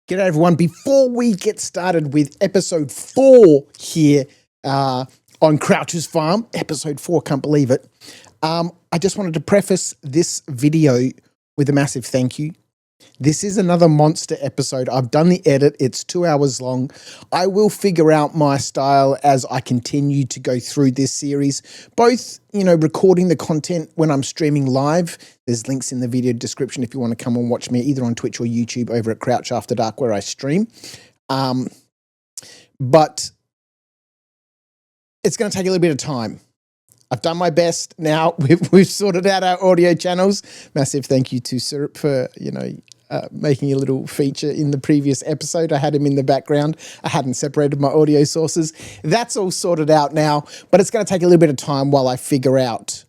G'day everyone. Before we get started with episode 4 here on Crouch's Farm, episode 4, can't believe it. I just wanted to preface this video with a massive thank you. This is another monster episode. I've done the edit. It's 2 hours long. I will figure out my style as I continue to go through this series, both, recording the content when I'm streaming live. There's links in the video description if you want to come and watch me either on Twitch or YouTube over at Crouch After Dark where I stream. But it's going to take a little bit of time. I've done my best now. We've sorted out our audio channels. Massive thank you to Syrup for, making a little feature in the previous episode. I had him in the background. I hadn't separated my audio sources. That's all sorted out now, but it's going to take a little bit of time while I figure out,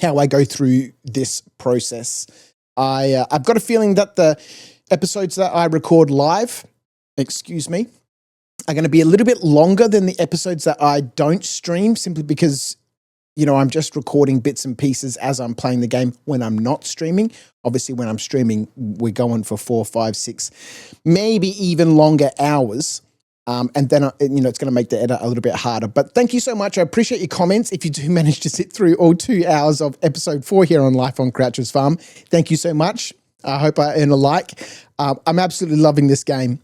how I go through this process. I've got a feeling that the episodes that I record live, are going to be a little bit longer than the episodes that I don't stream, simply because, I'm just recording bits and pieces as I'm playing the game when I'm not streaming. Obviously, when I'm streaming, we're going for 4, 5, 6, maybe even longer hours. And then, it's going to make the edit a little bit harder. But thank you so much. I appreciate your comments. If you do manage to sit through all 2 hours of episode 4 here on Life on Crouch's Farm, thank you so much. I hope I earn a like. I'm absolutely loving this game.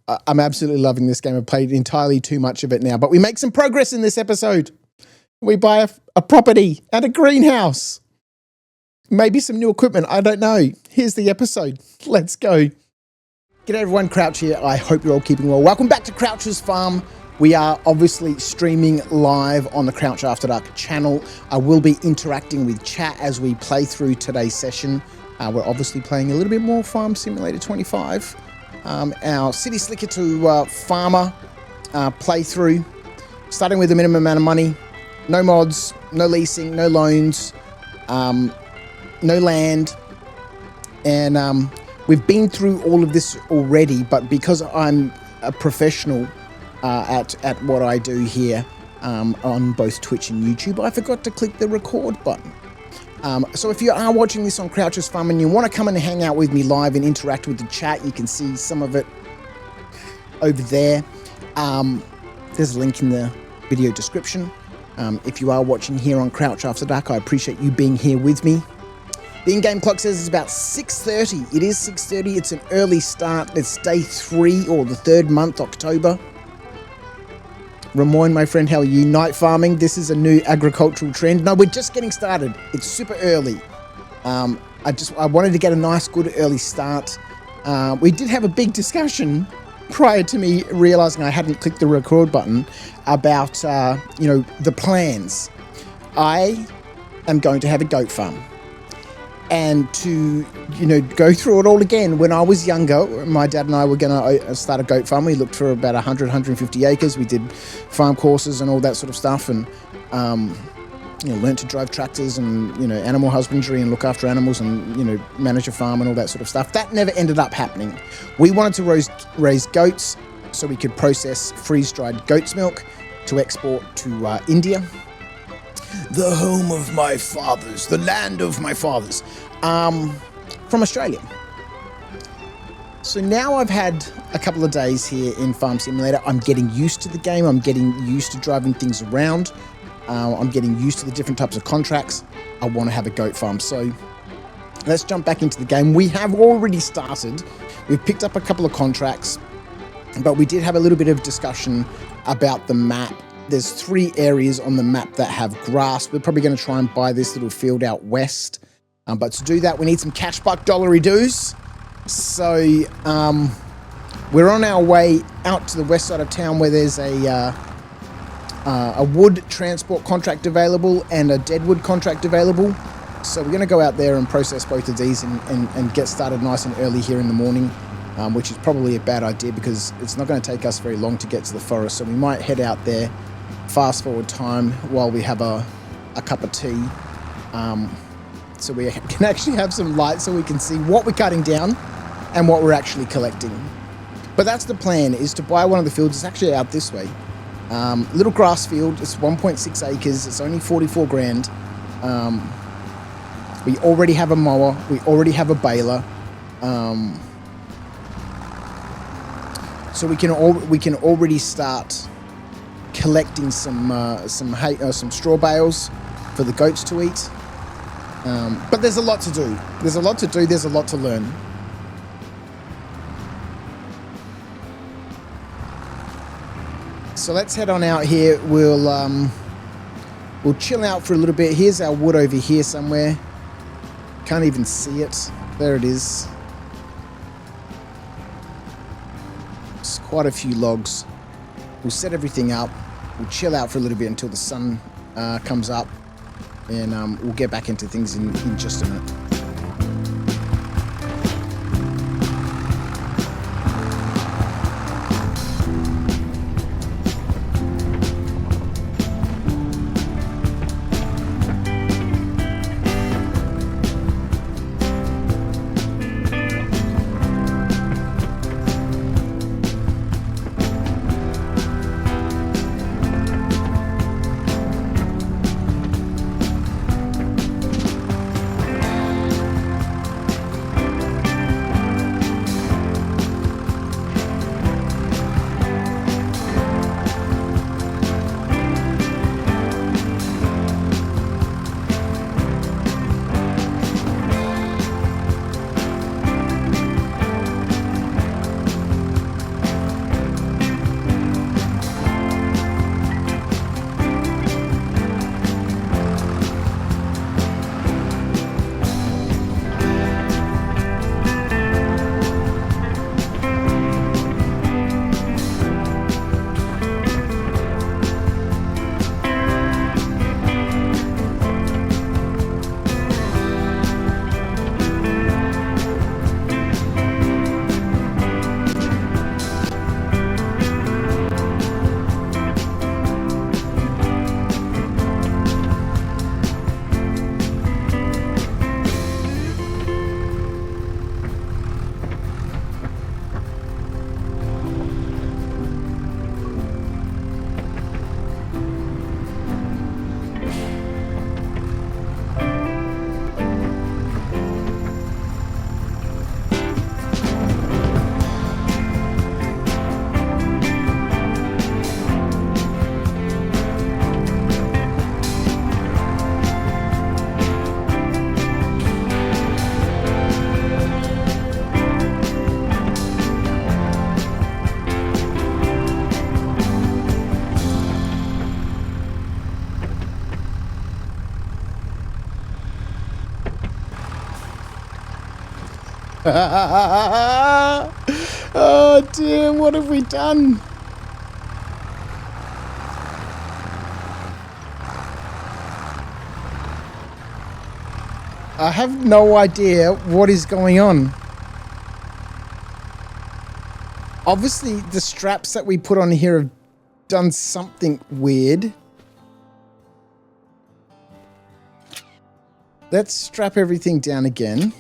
I've played entirely too much of it now, but we make some progress in this episode. We buy a property and a greenhouse. Maybe some new equipment. I don't know. Here's the episode. Let's go. G'day everyone, Crouch here. I hope you're all keeping well. Welcome back to Crouch's Farm. We are obviously streaming live on the Crouch After Dark channel. I will be interacting with chat as we play through today's session. We're obviously playing a little bit more Farm Simulator 25. Our City Slicker to Farmer playthrough, starting with the minimum amount of money, no mods, no leasing, no loans, no land, and we've been through all of this already, but because I'm a professional at what I do here on both Twitch and YouTube, I forgot to click the record button. So if you are watching this on Crouch's Farm and you want to come and hang out with me live and interact with the chat, you can see some of it over there. There's a link in the video description. If you are watching here on Crouch After Dark, I appreciate you being here with me. The in-game clock says it's about 6:30. It is 6:30. It's an early start. It's day 3 or the 3rd month, October. Ramon, my friend, how are you? Night farming. This is a new agricultural trend. No, we're just getting started. It's super early. I wanted to get a nice, good early start. We did have a big discussion prior to me realizing I hadn't clicked the record button about, the plans. I am going to have a goat farm. And to, go through it all again, when I was younger, my dad and I were going to start a goat farm. We looked for about 100, 150 acres. We did farm courses and all that sort of stuff, and, learned to drive tractors and, animal husbandry and look after animals and, manage a farm and all that sort of stuff. That never ended up happening. We wanted to raise goats so we could process freeze-dried goat's milk to export to India. The home of my fathers, the land of my fathers, from Australia. So now I've had a couple of days here in Farm Simulator. I'm getting used to the game. I'm getting used to driving things around. I'm getting used to the different types of contracts. I want to have a goat farm. So let's jump back into the game. We have already started. We've picked up a couple of contracts, but we did have a little bit of discussion about the map. There's 3 areas on the map that have grass. We're probably going to try and buy this little field out west. But to do that, we need some cash buck dollary doos. So we're on our way out to the west side of town where there's a wood transport contract available and a deadwood contract available. So we're going to go out there and process both of these and get started nice and early here in the morning, which is probably a bad idea because it's not going to take us very long to get to the forest. So we might head out there, fast forward time while we have a cup of tea, so we can actually have some light so we can see what we're cutting down and what we're actually collecting. But that's the plan, is to buy one of the fields. It's actually out this way. Little grass field. It's 1.6 acres. It's only 44 grand. We already have a mower. We already have a baler. So we can already start collecting some hay, some straw bales for the goats to eat. But there's a lot to do. There's a lot to do. There's a lot to learn. So let's head on out here. We'll chill out for a little bit. Here's our wood over here somewhere. Can't even see it. There it is. It's quite a few logs. We'll set everything up. We'll chill out for a little bit until the sun comes up. And we'll get back into things in just a minute. Oh, damn, what have we done? I have no idea what is going on. Obviously, the straps that we put on here have done something weird. Let's strap everything down again.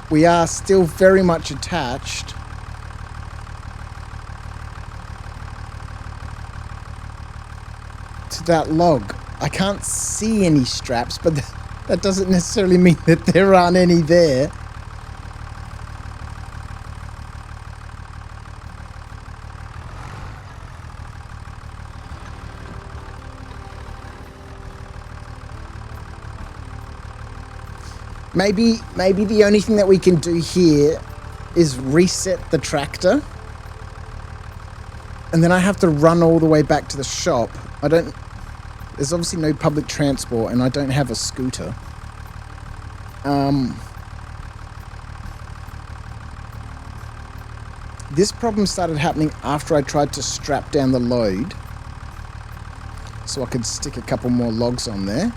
We are still very much attached. To that log. I can't see any straps, but that doesn't necessarily mean that there aren't any there. Maybe the only thing that we can do here is reset the tractor. And then I have to run all the way back to the shop. There's obviously no public transport and I don't have a scooter. This problem started happening after I tried to strap down the load. So I could stick a couple more logs on there.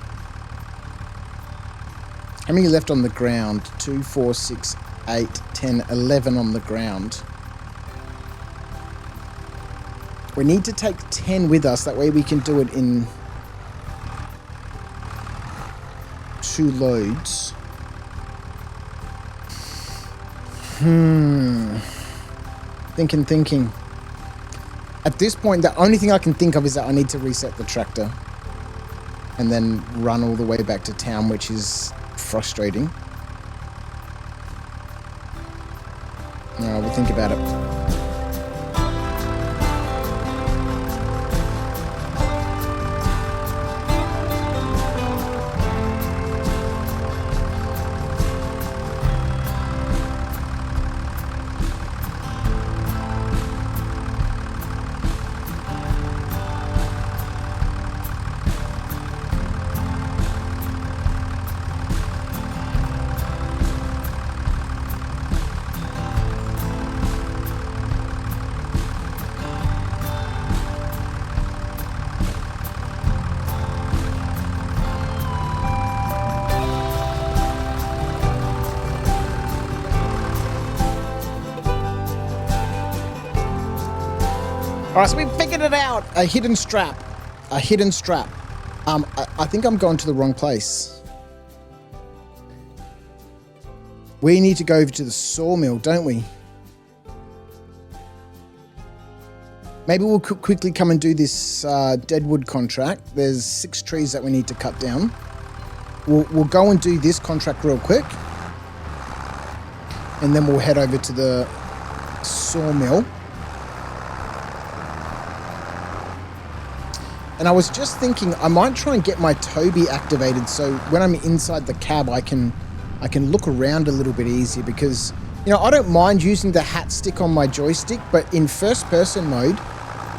How many left on the ground? 2, 4, 6, 8, 10, 11 on the ground. We need to take 10 with us. That way we can do it in 2 loads. Thinking. At this point, the only thing I can think of is that I need to reset the tractor. and then run all the way back to town, which is frustrating. No, we'll think about it. All right, so we figured it out. A hidden strap. A hidden strap. I think I'm going to the wrong place. We need to go over to the sawmill, don't we? Maybe we'll quickly come and do this deadwood contract. There's 6 trees that we need to cut down. We'll go and do this contract real quick. And then we'll head over to the sawmill. And I was just thinking I might try and get my Toby activated so when I'm inside the cab I can look around a little bit easier, because you know I don't mind using the hat stick on my joystick, but in first person mode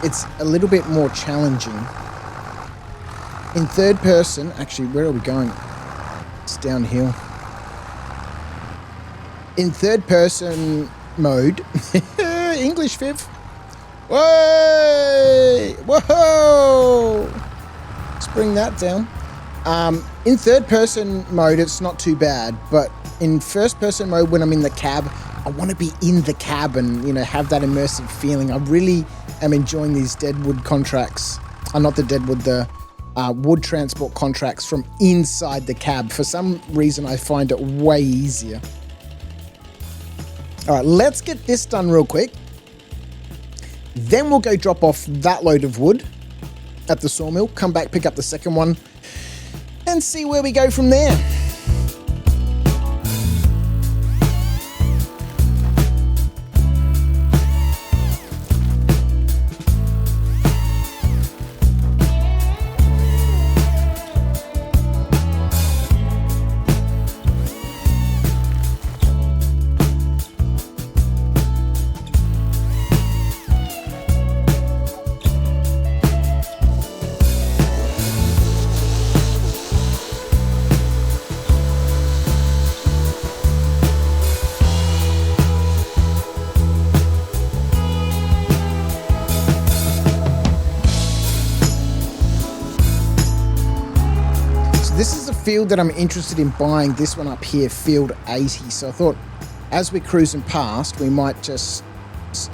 it's a little bit more challenging. In third person, actually where are we going? It's downhill. In third person mode, English fifth. Whoa! Whoa! Let's bring that down. In third person mode, it's not too bad, but in first person mode, when I'm in the cab, I want to be in the cab and, you know, have that immersive feeling. I really am enjoying these deadwood contracts. Not the deadwood, the wood transport contracts from inside the cab. For some reason, I find it way easier. All right, let's get this done real quick. Then we'll go drop off that load of wood at the sawmill, come back, pick up the second one, and see where we go from there. This is a field that I'm interested in buying, this one up here, field 80. So I thought as we're cruising past, we might just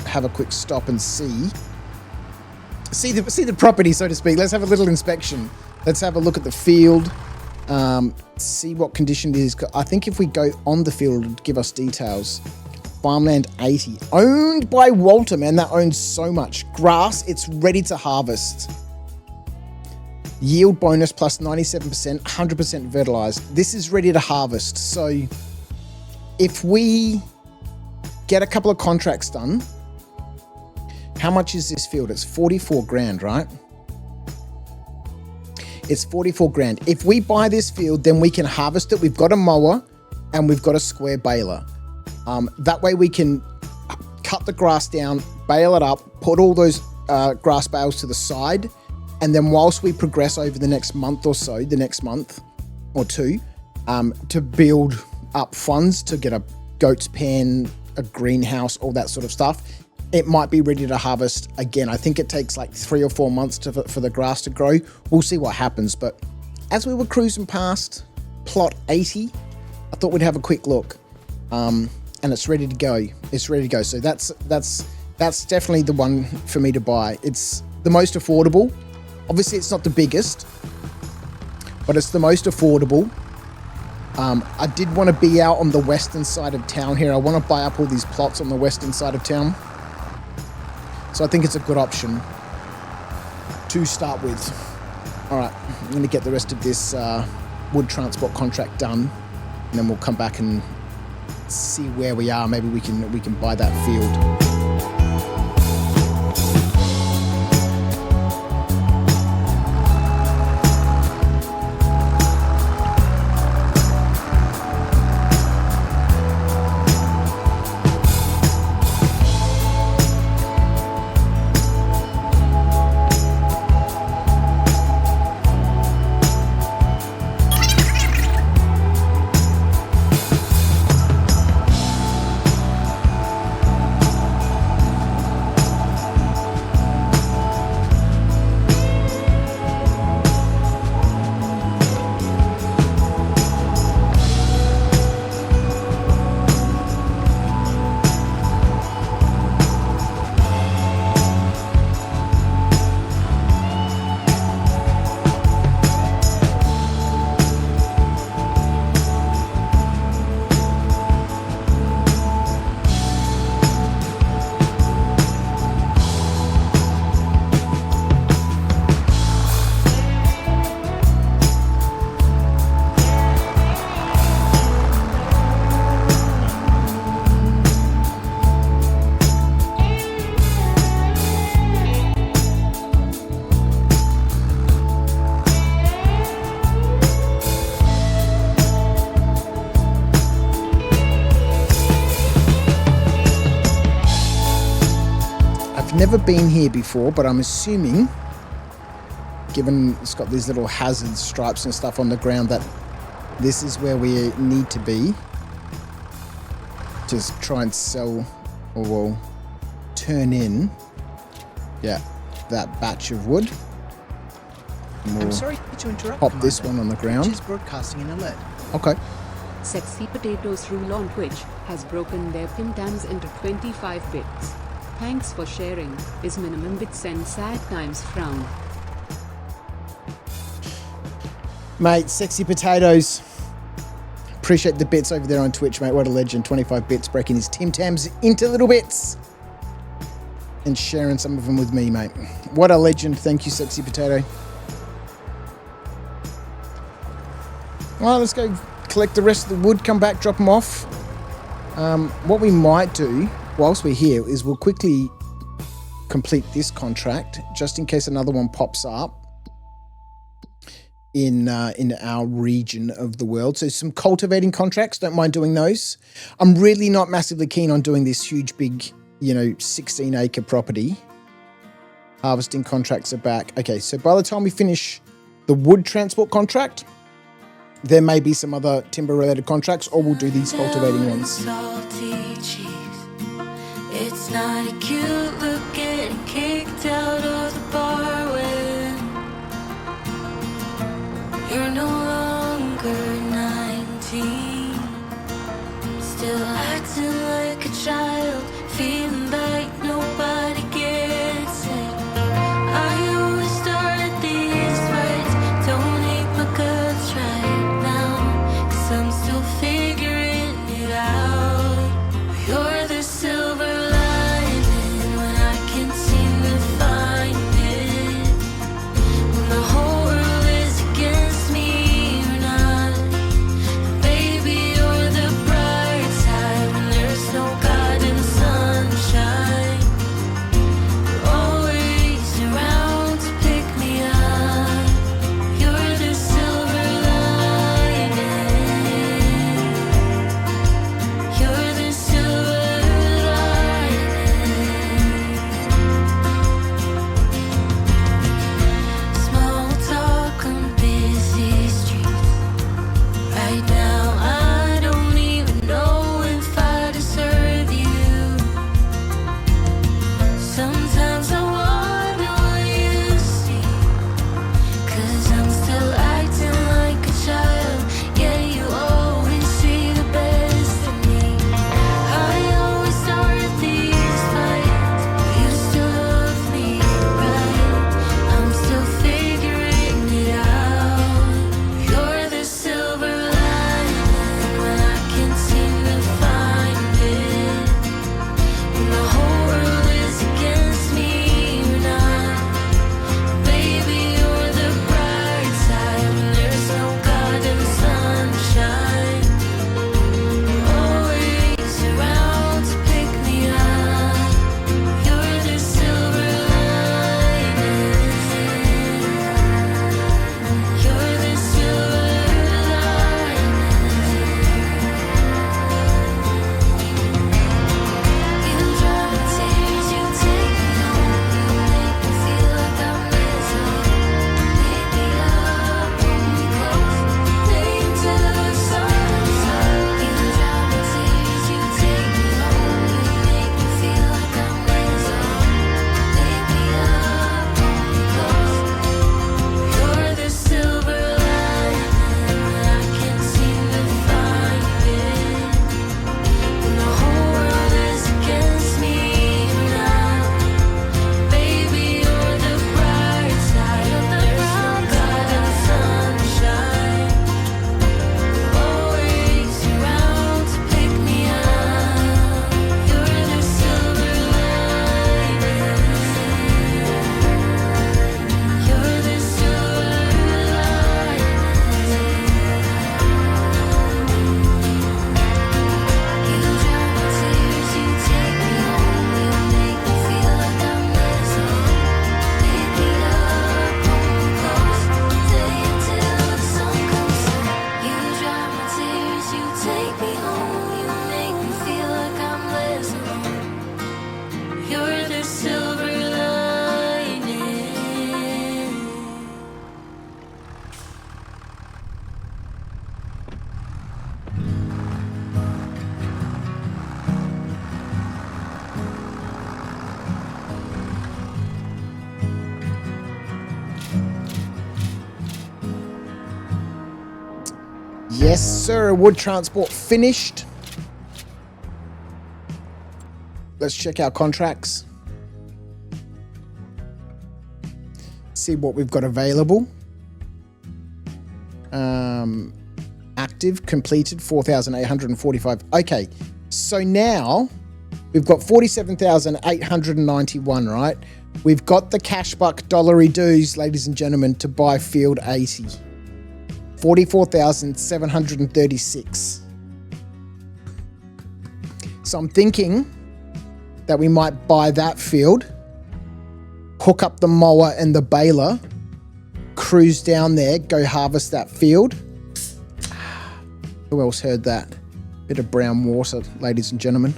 have a quick stop and see the property, so to speak. Let's have a little inspection. Let's have a look at the field, see what condition it is. I think if we go on the field, it'll give us details. Farmland 80, owned by Walter, man, that owns so much. Grass, it's ready to harvest. Yield bonus plus 97%, 100% fertilized. This is ready to harvest. So if we get a couple of contracts done, how much is this field? It's 44 grand, right? It's 44 grand. If we buy this field, then we can harvest it. We've got a mower and we've got a square baler. That way we can cut the grass down, bale it up, put all those grass bales to the side. And then whilst we progress over the next month or so, the next month or two, to build up funds to get a goat's pen, a greenhouse, all that sort of stuff, it might be ready to harvest again. I think it takes like 3 or 4 months for the grass to grow. We'll see what happens. But as we were cruising past plot 80, I thought we'd have a quick look. And it's ready to go. It's ready to go. So that's definitely the one for me to buy. It's the most affordable. Obviously, it's not the biggest, but it's the most affordable. I did want to be out on the western side of town here. I want to buy up all these plots on the western side of town. So I think it's a good option to start with. All right, I'm going to get the rest of this wood transport contract done, and then we'll come back and see where we are. Maybe we can buy that field. Never been here before, but I'm assuming, given it's got these little hazard stripes and stuff on the ground, that this is where we need to be. Just try and sell, or we'll turn in, yeah, that batch of wood. We'll I'm sorry to interrupt. Pop this one on the ground. Twitch is broadcasting an alert. Okay. Sexy Potatoes rule on Twitch has broken their pin times into 25 bits. Thanks for sharing. Is minimum bits and sad times frown. Mate, Sexy Potatoes. Appreciate the bits over there on Twitch, mate. What a legend. 25 bits, breaking his Tim Tams into little bits. And sharing some of them with me, mate. What a legend. Thank you, Sexy Potato. All right, let's go collect the rest of the wood, come back, drop them off. What we might do whilst we're here is we'll quickly complete this contract just in case another one pops up in our region of the world. So some cultivating contracts, don't mind doing those. I'm really not massively keen on doing this huge, big, 16-acre property. Harvesting contracts are back. Okay, so by the time we finish the wood transport contract, there may be some other timber-related contracts, or we'll do these cultivating ones. It's not a cute look getting kicked out of the bar when you're no longer 19. Still acting like a child, feeling like nobody gets it. I always start these fights, don't hate my guts right now, 'cause I'm still figuring it out. You're the silver lining when I can't seem to find it. When the whole world is against me, Yes, sir. Wood transport finished. Let's check our contracts. See what we've got available. Active, completed, 4,845. Okay, so now we've got 47,891, right? We've got the cash buck dollary dues, ladies and gentlemen, to buy field 80. 44,736. So I'm thinking that we might buy that field, hook up the mower and the baler, cruise down there, go harvest that field. Who else heard that? Bit of brown water, ladies and gentlemen.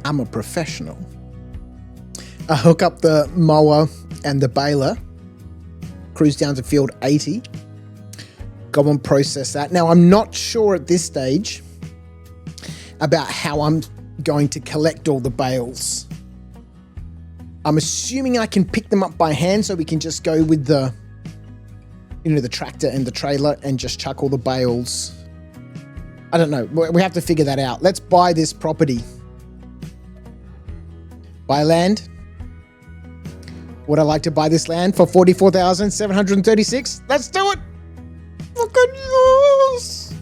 I'm a professional. I hook up the mower and the baler, cruise down to field 80, go and process that. Now, I'm not sure at this stage about how I'm going to collect all the bales. I'm assuming I can pick them up by hand, so we can just go with the, the tractor and the trailer and just chuck all the bales. I don't know. We have to figure that out. Let's buy this property. Buy land. Would I like to buy this land for 44,736? Let's do it. Fucking yes.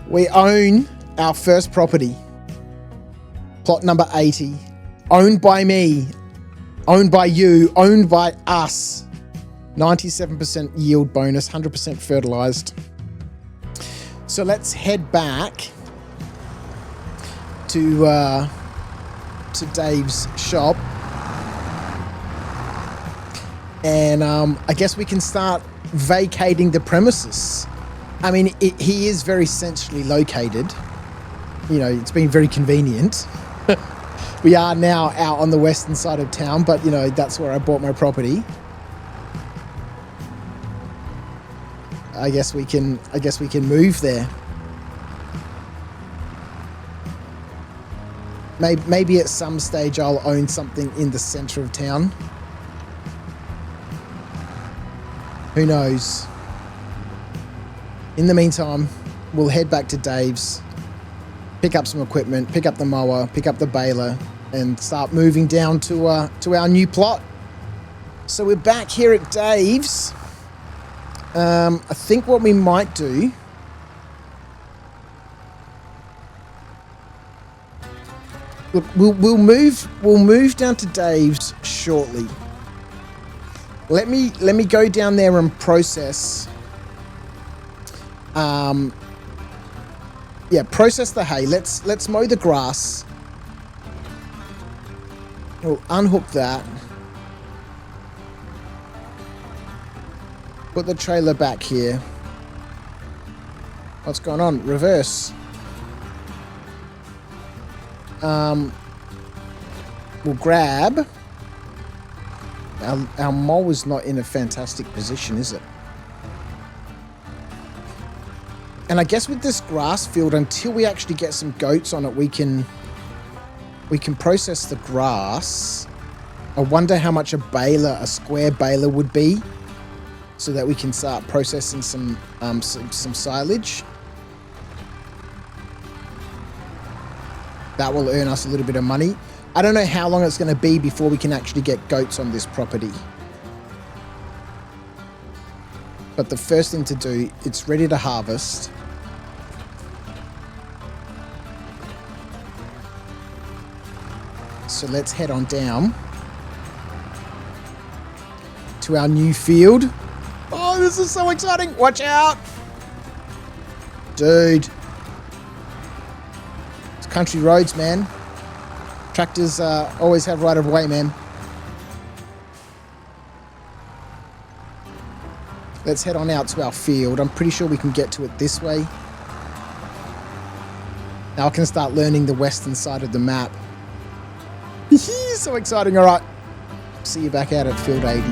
We own our first property. Plot number 80. Owned by me. Owned by you. Owned by us. 97% yield bonus. 100% fertilized. So let's head back to Dave's shop. And I guess we can start vacating the premises. I mean, he is very centrally located. It's been very convenient. We are now out on the western side of town, but that's where I bought my property. I guess we can move there. Maybe at some stage I'll own something in the center of town. Who knows? In the meantime, we'll head back to Dave's, pick up some equipment, pick up the mower, pick up the baler, and start moving down to our new plot. So we're back here at Dave's. I think what we might do, look, we'll move down to Dave's shortly. Let me go down there and process. Process the hay. Let's mow the grass. We'll unhook that. Put the trailer back here. What's going on? Reverse. We'll grab. Our mower's not in a fantastic position, is it? And I guess with this grass field, until we actually get some goats on it, we can process the grass. I wonder how much a square baler would be, so that we can start processing some silage. That will earn us a little bit of money. I don't know how long it's going to be before we can actually get goats on this property. But the first thing to do, it's ready to harvest. So let's head on down to our new field. Oh, this is so exciting. Watch out. Dude. It's country roads, man. Tractors always have right of way, man. Let's head on out to our field. I'm pretty sure we can get to it this way. Now I can start learning the western side of the map. So exciting. All right. See you back out at field 80.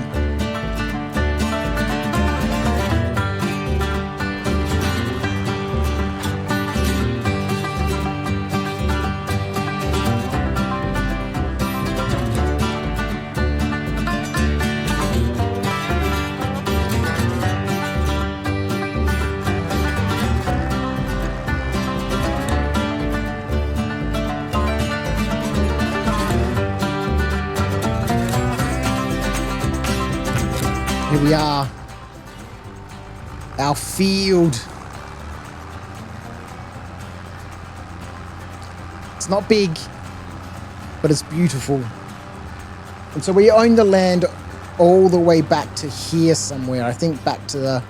Here we are. Our field. It's not big, but it's beautiful. And so we own the land all the way back to here somewhere. I think back to the,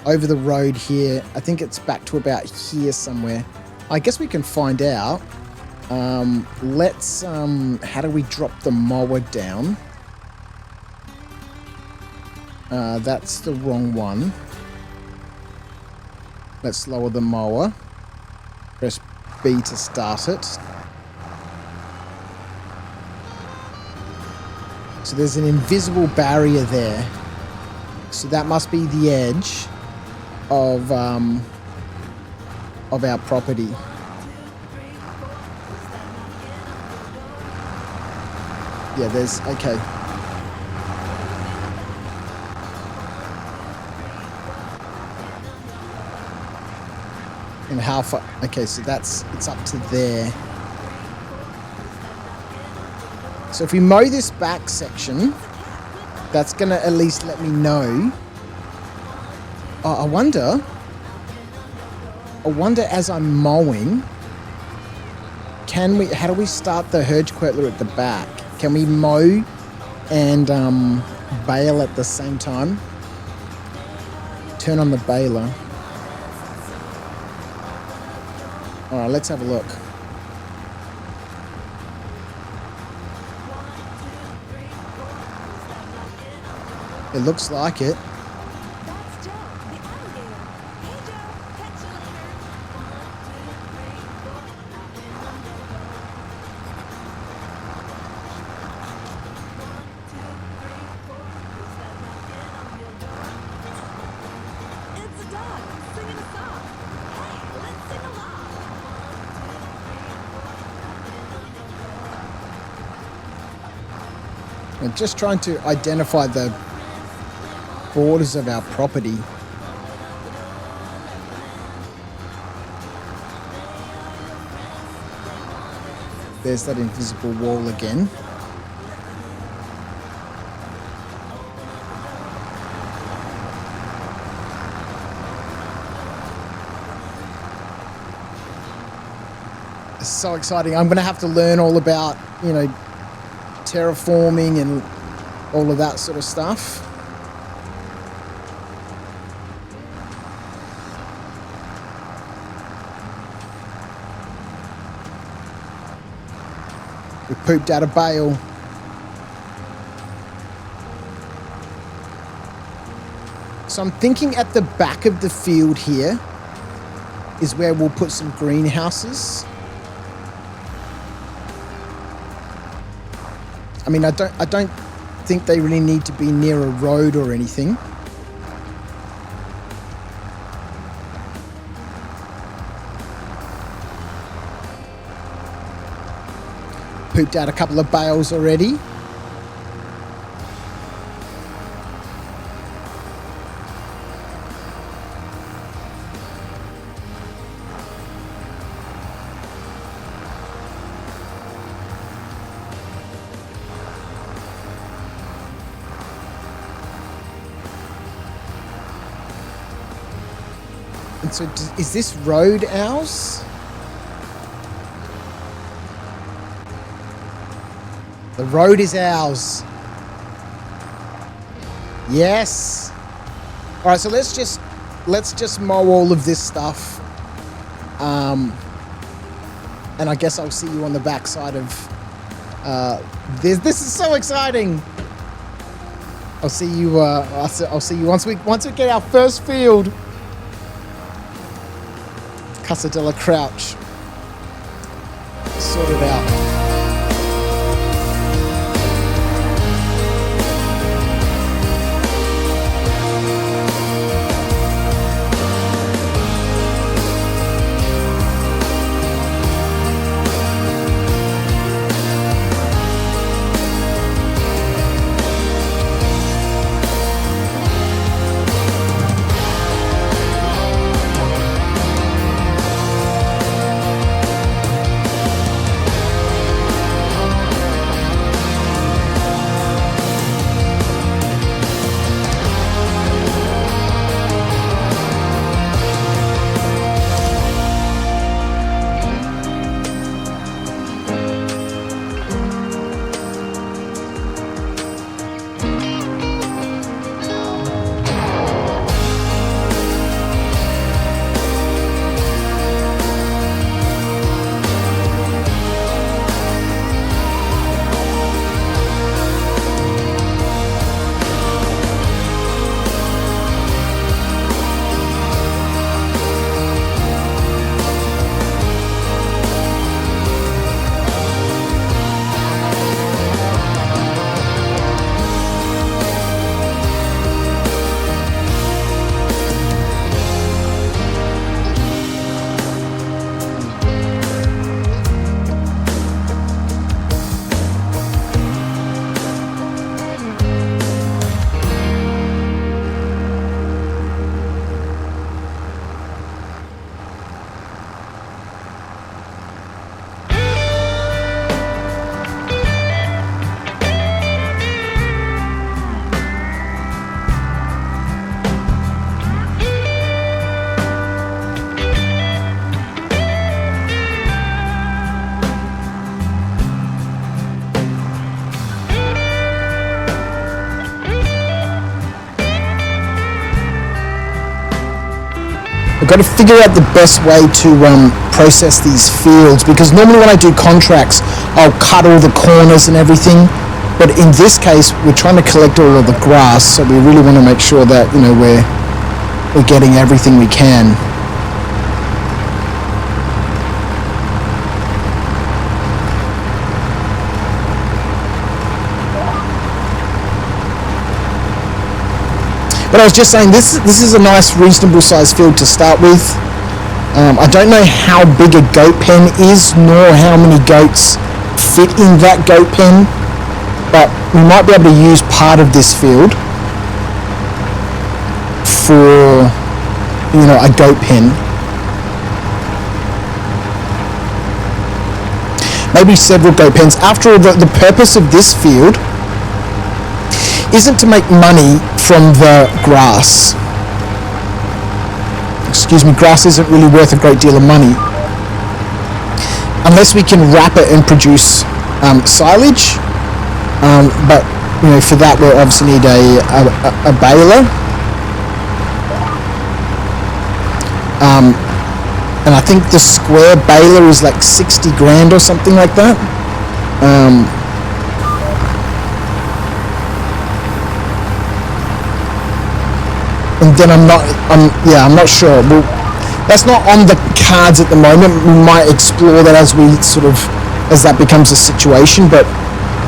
over the road here. I think it's back to about here somewhere. I guess we can find out. Let's, how do we drop the mower down? That's the wrong one. Let's lower the mower. Press B to start it. So there's an invisible barrier there. So that must be the edge of our property. Yeah, there's, okay. And how far, okay, so that's, it's up to there. So if we mow this back section, that's gonna at least let me know. Oh, I wonder as I'm mowing, can we, how do we start the Hergequertler at the back? Can we mow and bale at the same time? Turn on the baler. All right, let's have a look. It looks like it. We're just trying to identify the borders of our property. There's that invisible wall again. It's so exciting. I'm going to have to learn all about, you know, terraforming and all of that sort of stuff. We pooped out a bale. So I'm thinking at the back of the field here is where we'll put some greenhouses. I mean, I don't think they really need to be near a road or anything. Pooped out a couple of bales already. And so is this road ours? The road is ours. Yes. All right, so let's just mow all of this stuff. And I guess I'll see you on the backside of this. This is so exciting. I'll see you. I'll see you once we get our first field. Casa de la Crouch sorted out. got to figure out the best way to process these fields, because normally when I do contracts, I'll cut all the corners and everything. But in this case, we're trying to collect all of the grass, so we really want to make sure that, you know, we're getting everything we can. But I was just saying, this is a nice, reasonable sized field to start with. I don't know how big a goat pen is, nor how many goats fit in that goat pen, but we might be able to use part of this field for, you know, a goat pen. Maybe several goat pens. After all, the purpose of this field isn't to make money from the grass. Excuse me, grass isn't really worth a great deal of money unless we can wrap it and produce silage. But you know, for that we'll obviously need a baler. And I think the square baler is like 60 grand or something like that. And then I'm not sure. Well, that's not on the cards at the moment. We might explore that as that becomes a situation. But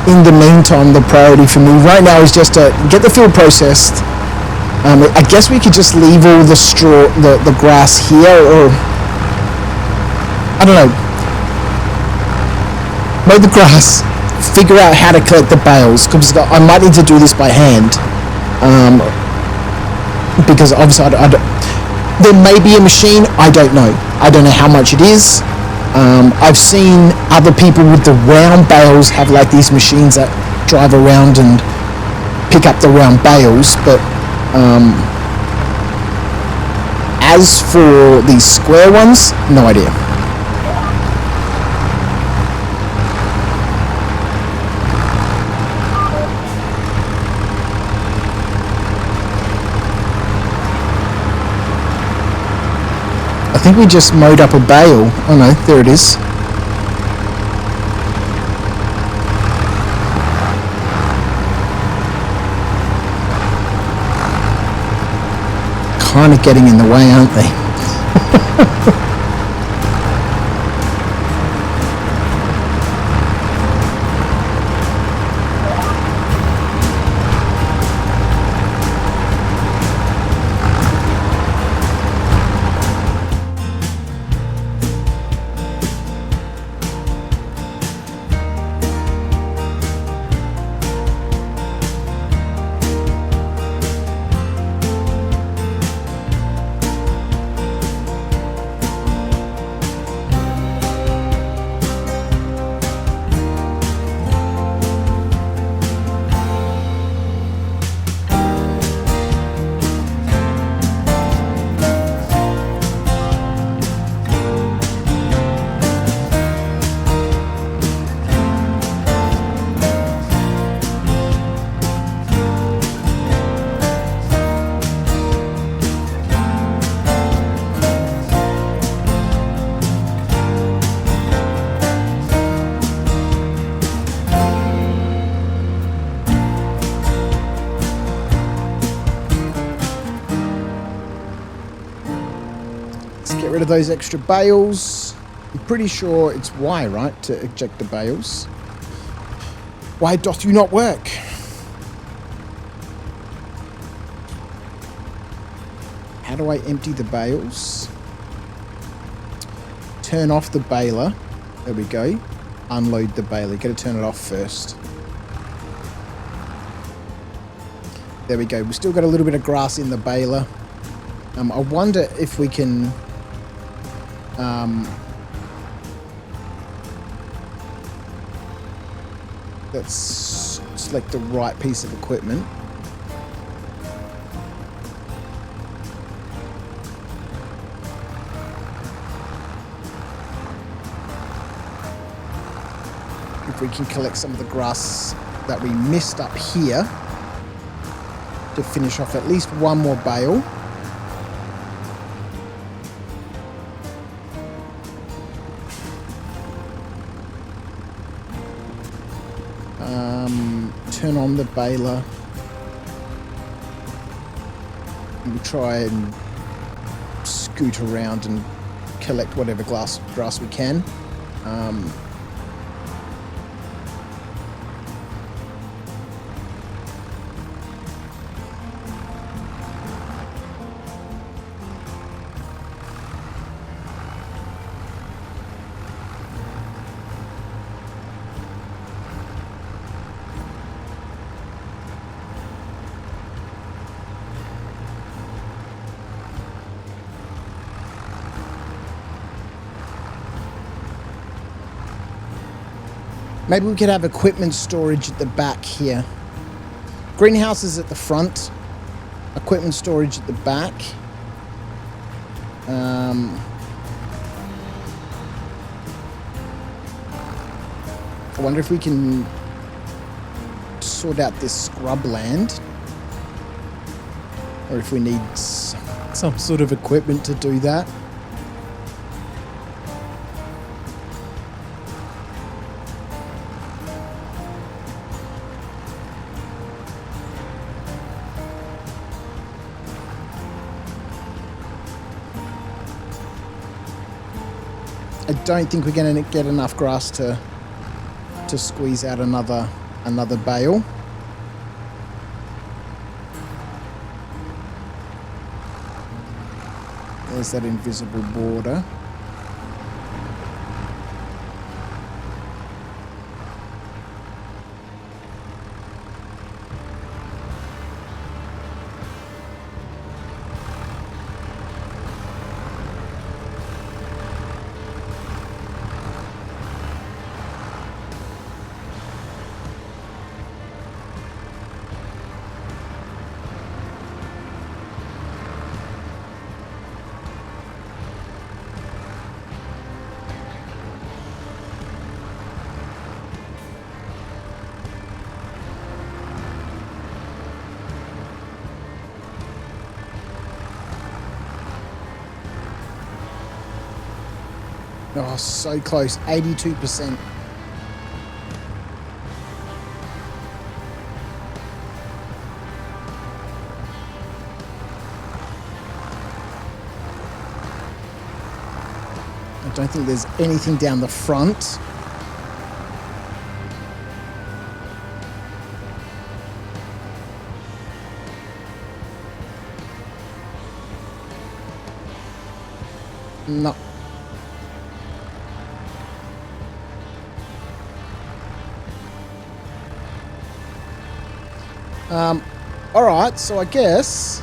in the meantime, the priority for me right now is just to get the field processed. I guess we could just leave all the straw, the grass here, or I don't know. Mow the grass. Figure out how to collect the bales, because I might need to do this by hand. Because obviously there may be a machine, I don't know how much it is. I've seen other people with the round bales have like these machines that drive around and pick up the round bales, but as for these square ones, no idea. I think we just mowed up a bale. Oh no, there it is. Kind of getting in the way, aren't they? Get rid of those extra bales. I'm pretty sure it's Y, right, to eject the bales. Why doth you not work? How do I empty the bales? Turn off the baler. There we go. Unload the baler. Got to turn it off first. There we go. We've still got a little bit of grass in the baler. I wonder if we can... let's select the right piece of equipment. If we can collect some of the grass that we missed up here to finish off at least one more bale. turn on the baler. We'll try and scoot around and collect whatever grass we can. Maybe we could have equipment storage at the back here. Greenhouse is at the front. Equipment storage at the back. I wonder if we can sort out this scrubland. Or if we need some sort of equipment to do that. I don't think we're going to get enough grass to squeeze out another bale. There's that invisible border. Oh, so close. 82%. I don't think there's anything down the front. No. Alright, so I guess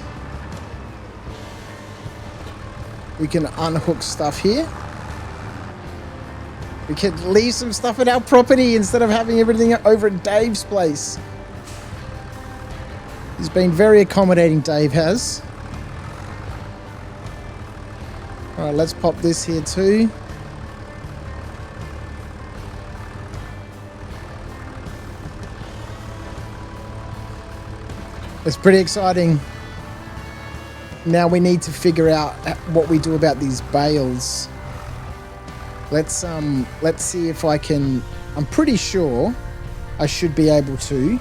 we can unhook stuff here. We can leave some stuff at our property instead of having everything over at Dave's place. He's been very accommodating, Dave has. Alright, let's pop this here too. It's pretty exciting. Now we need to figure out what we do about these bales. Let's see if I can. I'm pretty sure I should be able to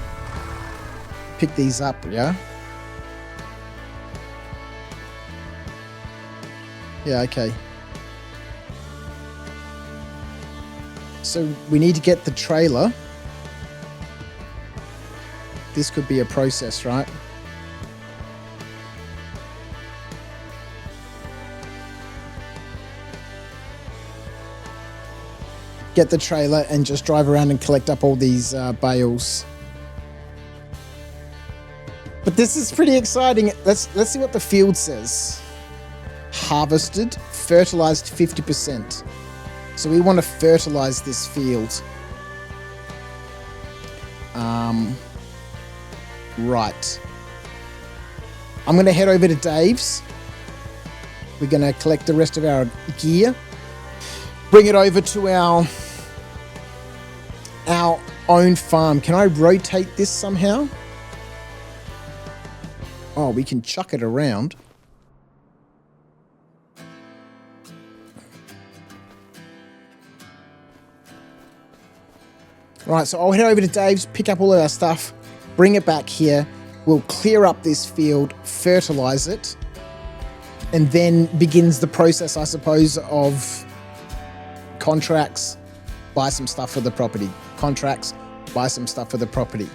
pick these up, yeah? Yeah, okay. So we need to get the trailer. This could be a process, right? Get the trailer and just drive around and collect up all these bales. But this is pretty exciting. Let's see what the field says. Harvested, fertilized 50%. So we want to fertilize this field. Right. I'm going to head over to Dave's. We're going to collect the rest of our gear. Bring it over to our own farm. Can I rotate this somehow? Oh, we can chuck it around. Right, so I'll head over to Dave's, pick up all of our stuff, bring it back here. We'll clear up this field, fertilize it, and then begins the process, I suppose, of contracts, buy some stuff for the property. Contracts, buy some stuff for the property.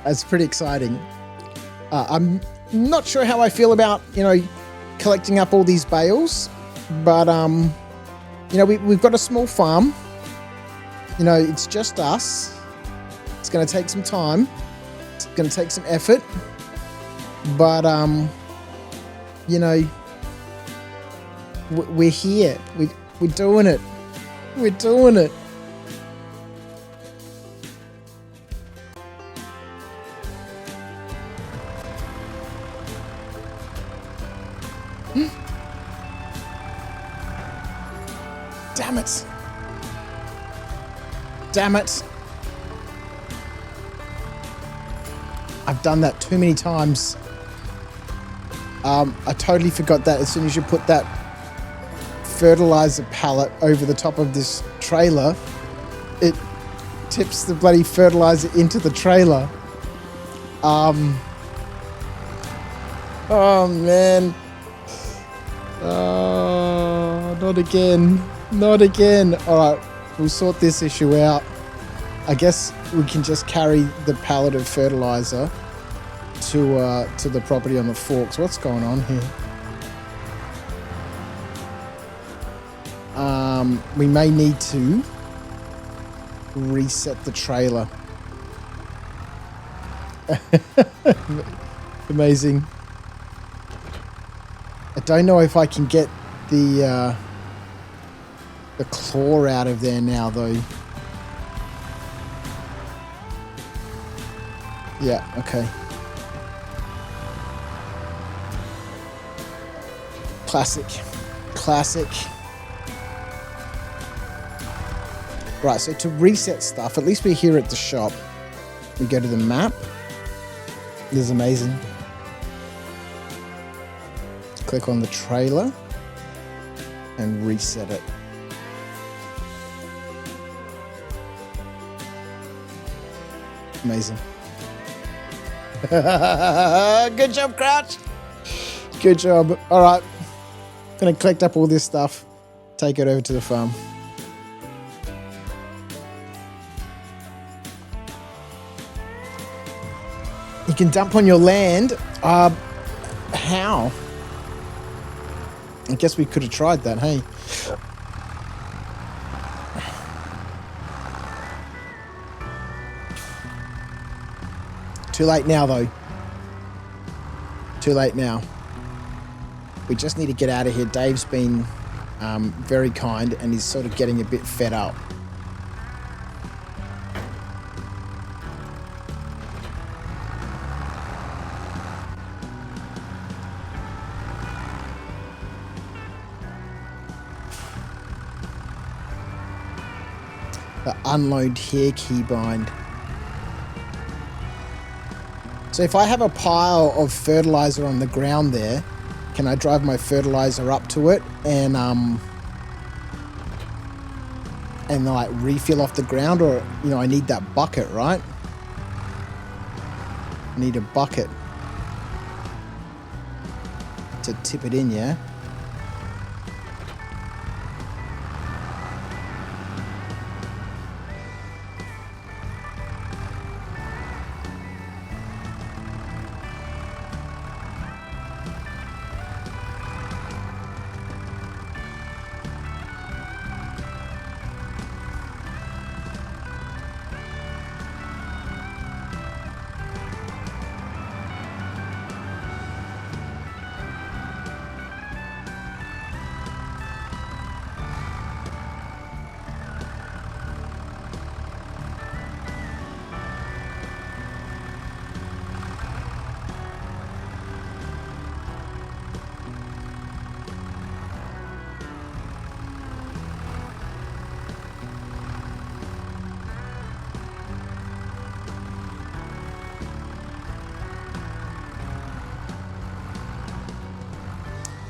That's pretty exciting. I'm not sure how I feel about, collecting up all these bales, but, we've got a small farm. It's just us. It's going to take some time. It's going to take some effort. But, we're here. We're doing it. We're doing it. Damn it. Damn it. I've done that too many times. I totally forgot that as soon as you put that fertilizer pallet over the top of this trailer, it tips the bloody fertilizer into the trailer. Oh man. Oh, not again. Not again. All right, we'll sort this issue out. I guess we can just carry the pallet of fertilizer to the property on the forks. What's going on here? We may need to reset the trailer. Amazing. I don't know if I can get the claw out of there now, though. Yeah, okay. Classic. Classic. Right, so to reset stuff, at least we're here at the shop. We go to the map. This is amazing. Click on the trailer and reset it. Amazing. Good job, Crouch. Good job. All right. Gonna collect up all this stuff, take it over to the farm. You can dump on your land. How? I guess we could have tried that, hey? Too late now, though. Too late now. We just need to get out of here. Dave's been very kind and he's sort of getting a bit fed up. The unload here keybind. So if I have a pile of fertilizer on the ground there, can I drive my fertilizer up to it and like refill off the ground? Or, I need that bucket, right? I need a bucket to tip it in, yeah?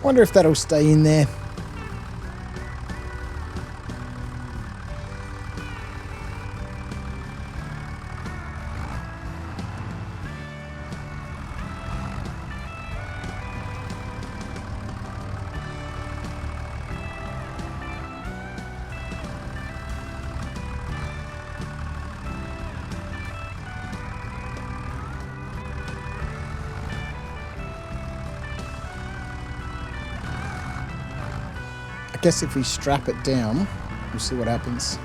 Wonder if that'll stay in there. guess if we strap it down, we'll see what happens.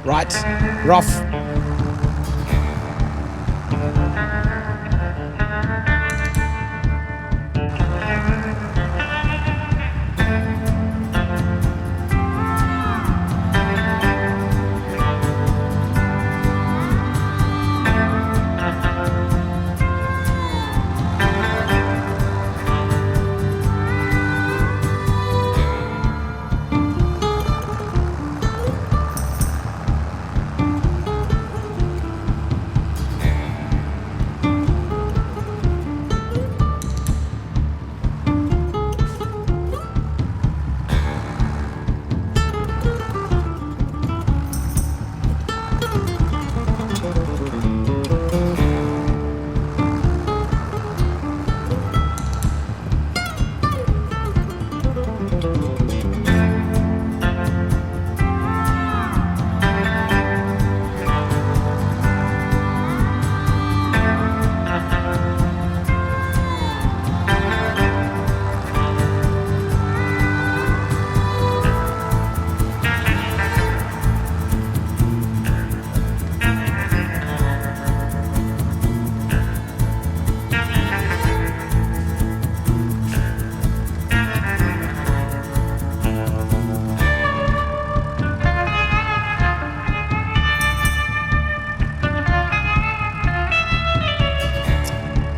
Right, we're off.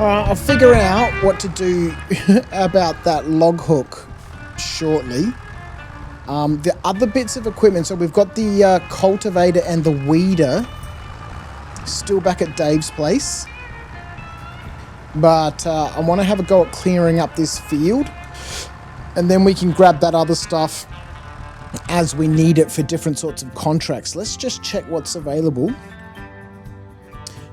I'll figure out what to do about that log hook shortly. The other bits of equipment, so we've got the cultivator and the weeder still back at Dave's place. But I want to have a go at clearing up this field, and then we can grab that other stuff as we need it for different sorts of contracts. Let's just check what's available.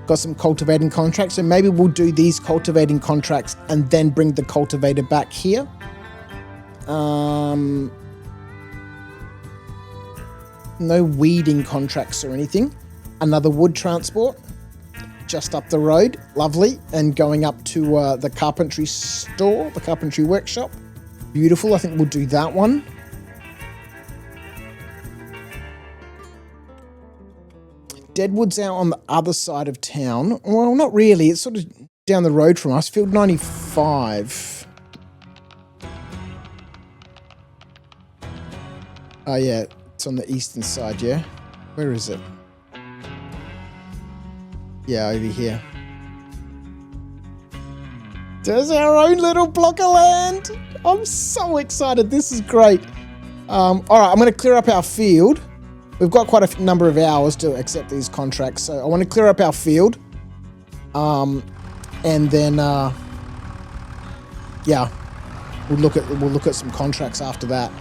Got some cultivating contracts, so maybe we'll do these cultivating contracts and then bring the cultivator back here. No weeding contracts or anything. Another wood transport just up the road, lovely, and going up to the carpentry store, the carpentry workshop. Beautiful. I think we'll do that one. Deadwood's out on the other side of town. Well, not really. It's sort of down the road from us. Field 95. Oh, yeah. It's on the eastern side, yeah? Where is it? Yeah, over here. There's our own little block of land. I'm so excited. This is great. All right, I'm going to clear up our field. We've got quite a number of hours to accept these contracts, so I want to clear up our field. And then, yeah, we'll look at some contracts after that.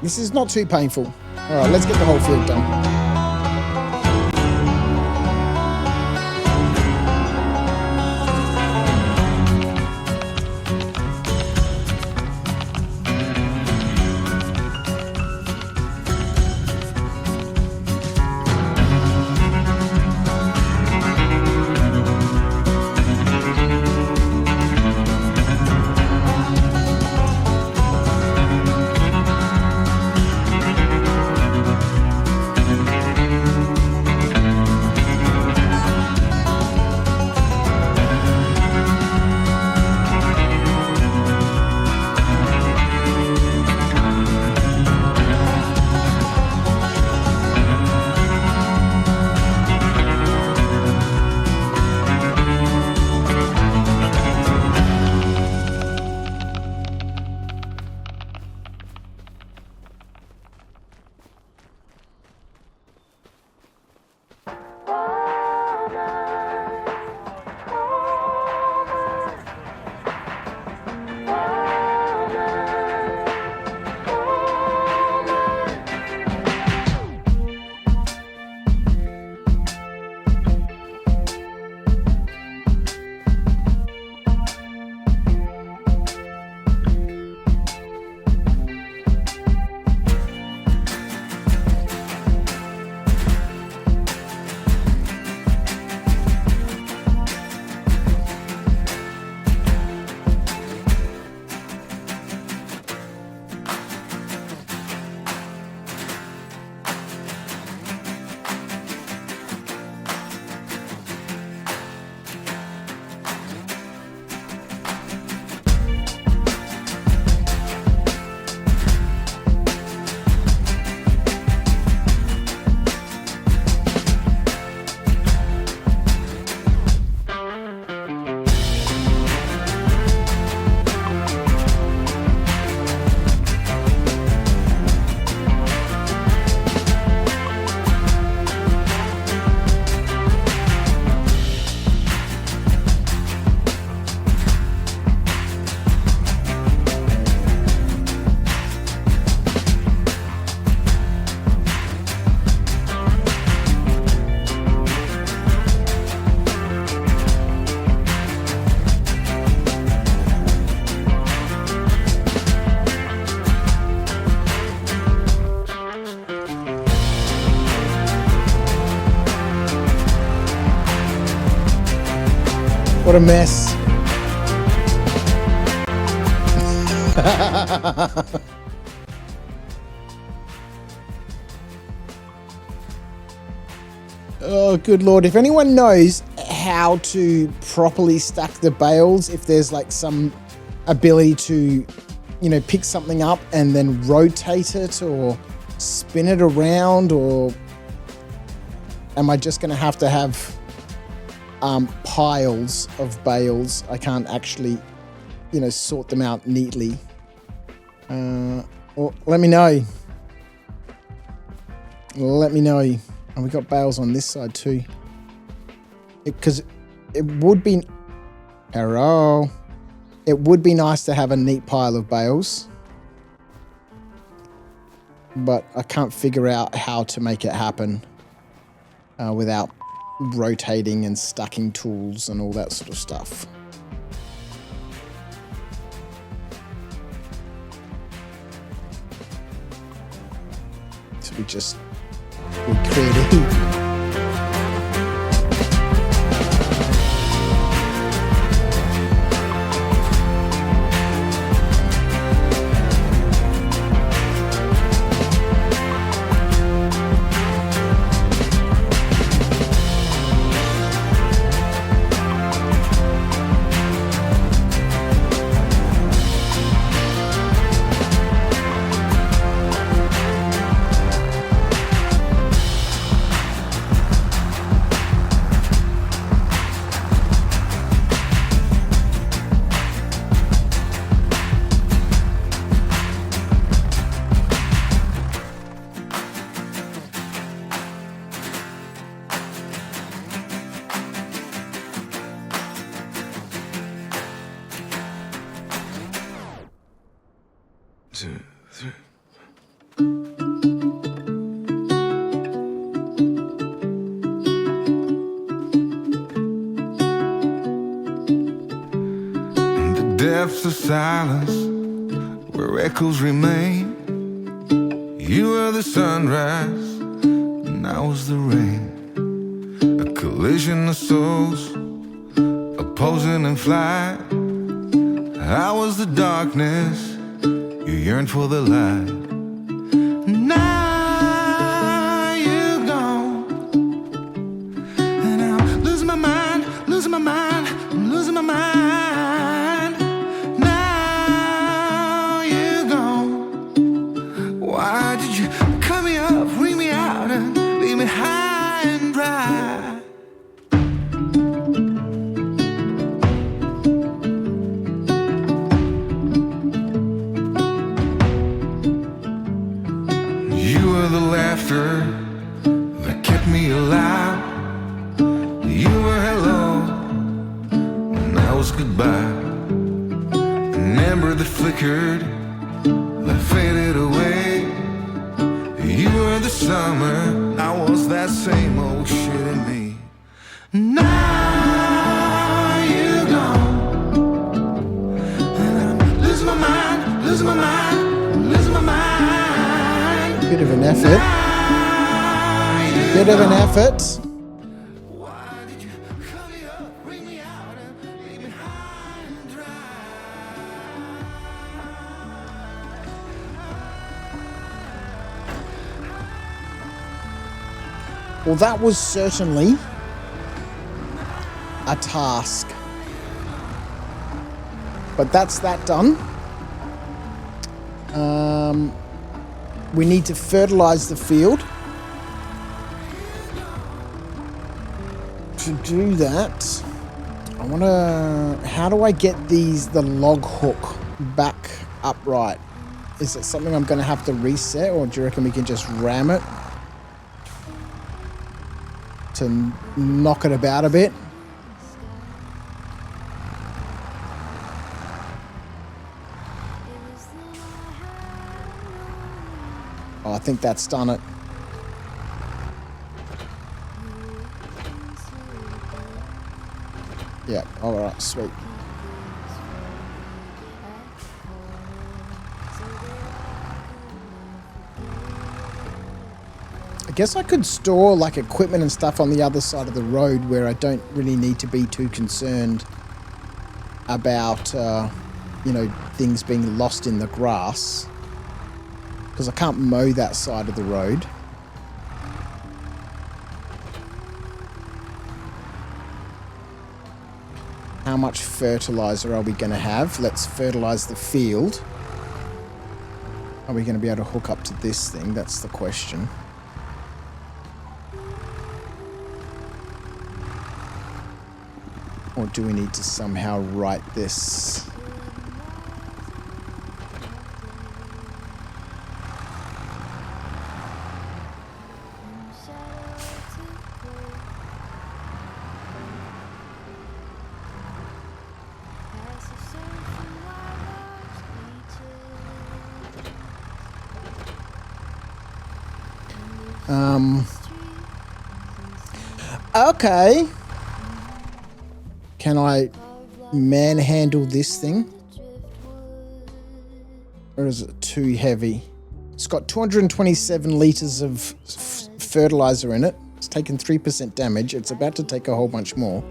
This is not too painful. All right, let's get the whole field done. What a mess. Oh, good Lord. If anyone knows how to properly stack the bales, if there's like some ability to, you know, pick something up and then rotate it or spin it around, or am I just going to have piles of bales? I can't actually, you know, sort them out neatly. Well, let me know. Let me know. And we got bales on this side too. Because it would be... Hello. It would be nice to have a neat pile of bales. But I can't figure out how to make it happen without rotating and stacking tools and all that sort of stuff. So we create a heap. Depths of silence where echoes remain. You were the sunrise and I was the rain. A collision of souls opposing in flight. I was the darkness, you yearned for the light. Now you're gone and I'm losing my mind, losing my mind, I'm losing my mind. Why did you cut me up, bring me out, and leave me high and dry? You were the laughter that kept me alive. You were hello, and I was goodbye. An ember that flickered, that faded away. You were the summer, I was that same old shit in me. Now you're gone and I'm losing my mind, losing my mind, losing my mind. Bit of an effort. Bit of an effort. Why did you cut me up, bring me out, and leave me high and dry? Well, that was certainly a task. But that's that done. We need to fertilize the field. To do that, I want to... How do I get the log hook back upright? Is it something I'm going to have to reset, or do you reckon we can just ram it to knock it about a bit? Oh, I think that's done it. Yeah, all right, sweet. I guess I could store like equipment and stuff on the other side of the road where I don't really need to be too concerned about, you know, things being lost in the grass. Because I can't mow that side of the road. How much fertilizer are we going to have? Let's fertilize the field. Are we going to be able to hook up to this thing? That's the question. Or do we need to somehow write this? Okay. Can I manhandle this thing? Or is it too heavy? It's got 227 litres of fertilizer in it. It's taken 3% damage. It's about to take a whole bunch more.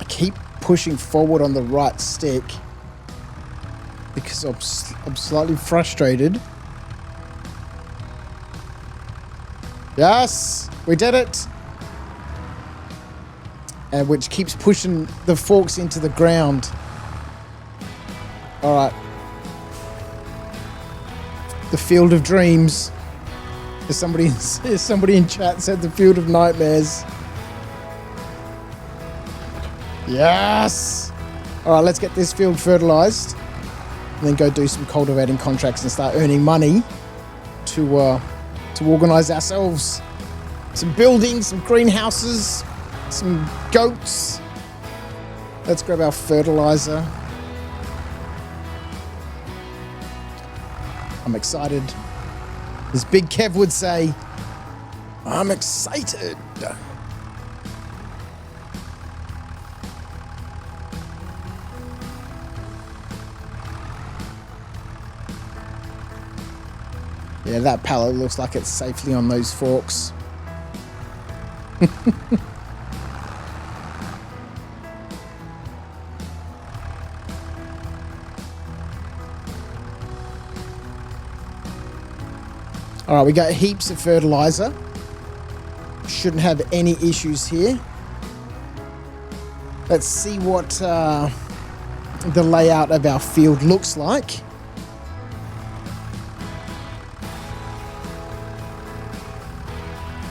Keep pushing forward on the right stick because I'm slightly frustrated. Yes, we did it. And which keeps pushing the forks into the ground. All right. The field of dreams. There's somebody in chat said the field of nightmares. Yes! Alright, let's get this field fertilized. And then go do some cultivating contracts and start earning money to organize ourselves. Some buildings, some greenhouses, some goats. Let's grab our fertilizer. I'm excited. As Big Kev would say, I'm excited. Yeah, that pallet looks like it's safely on those forks. Alright, we got heaps of fertilizer. Shouldn't have any issues here. Let's see what the layout of our field looks like.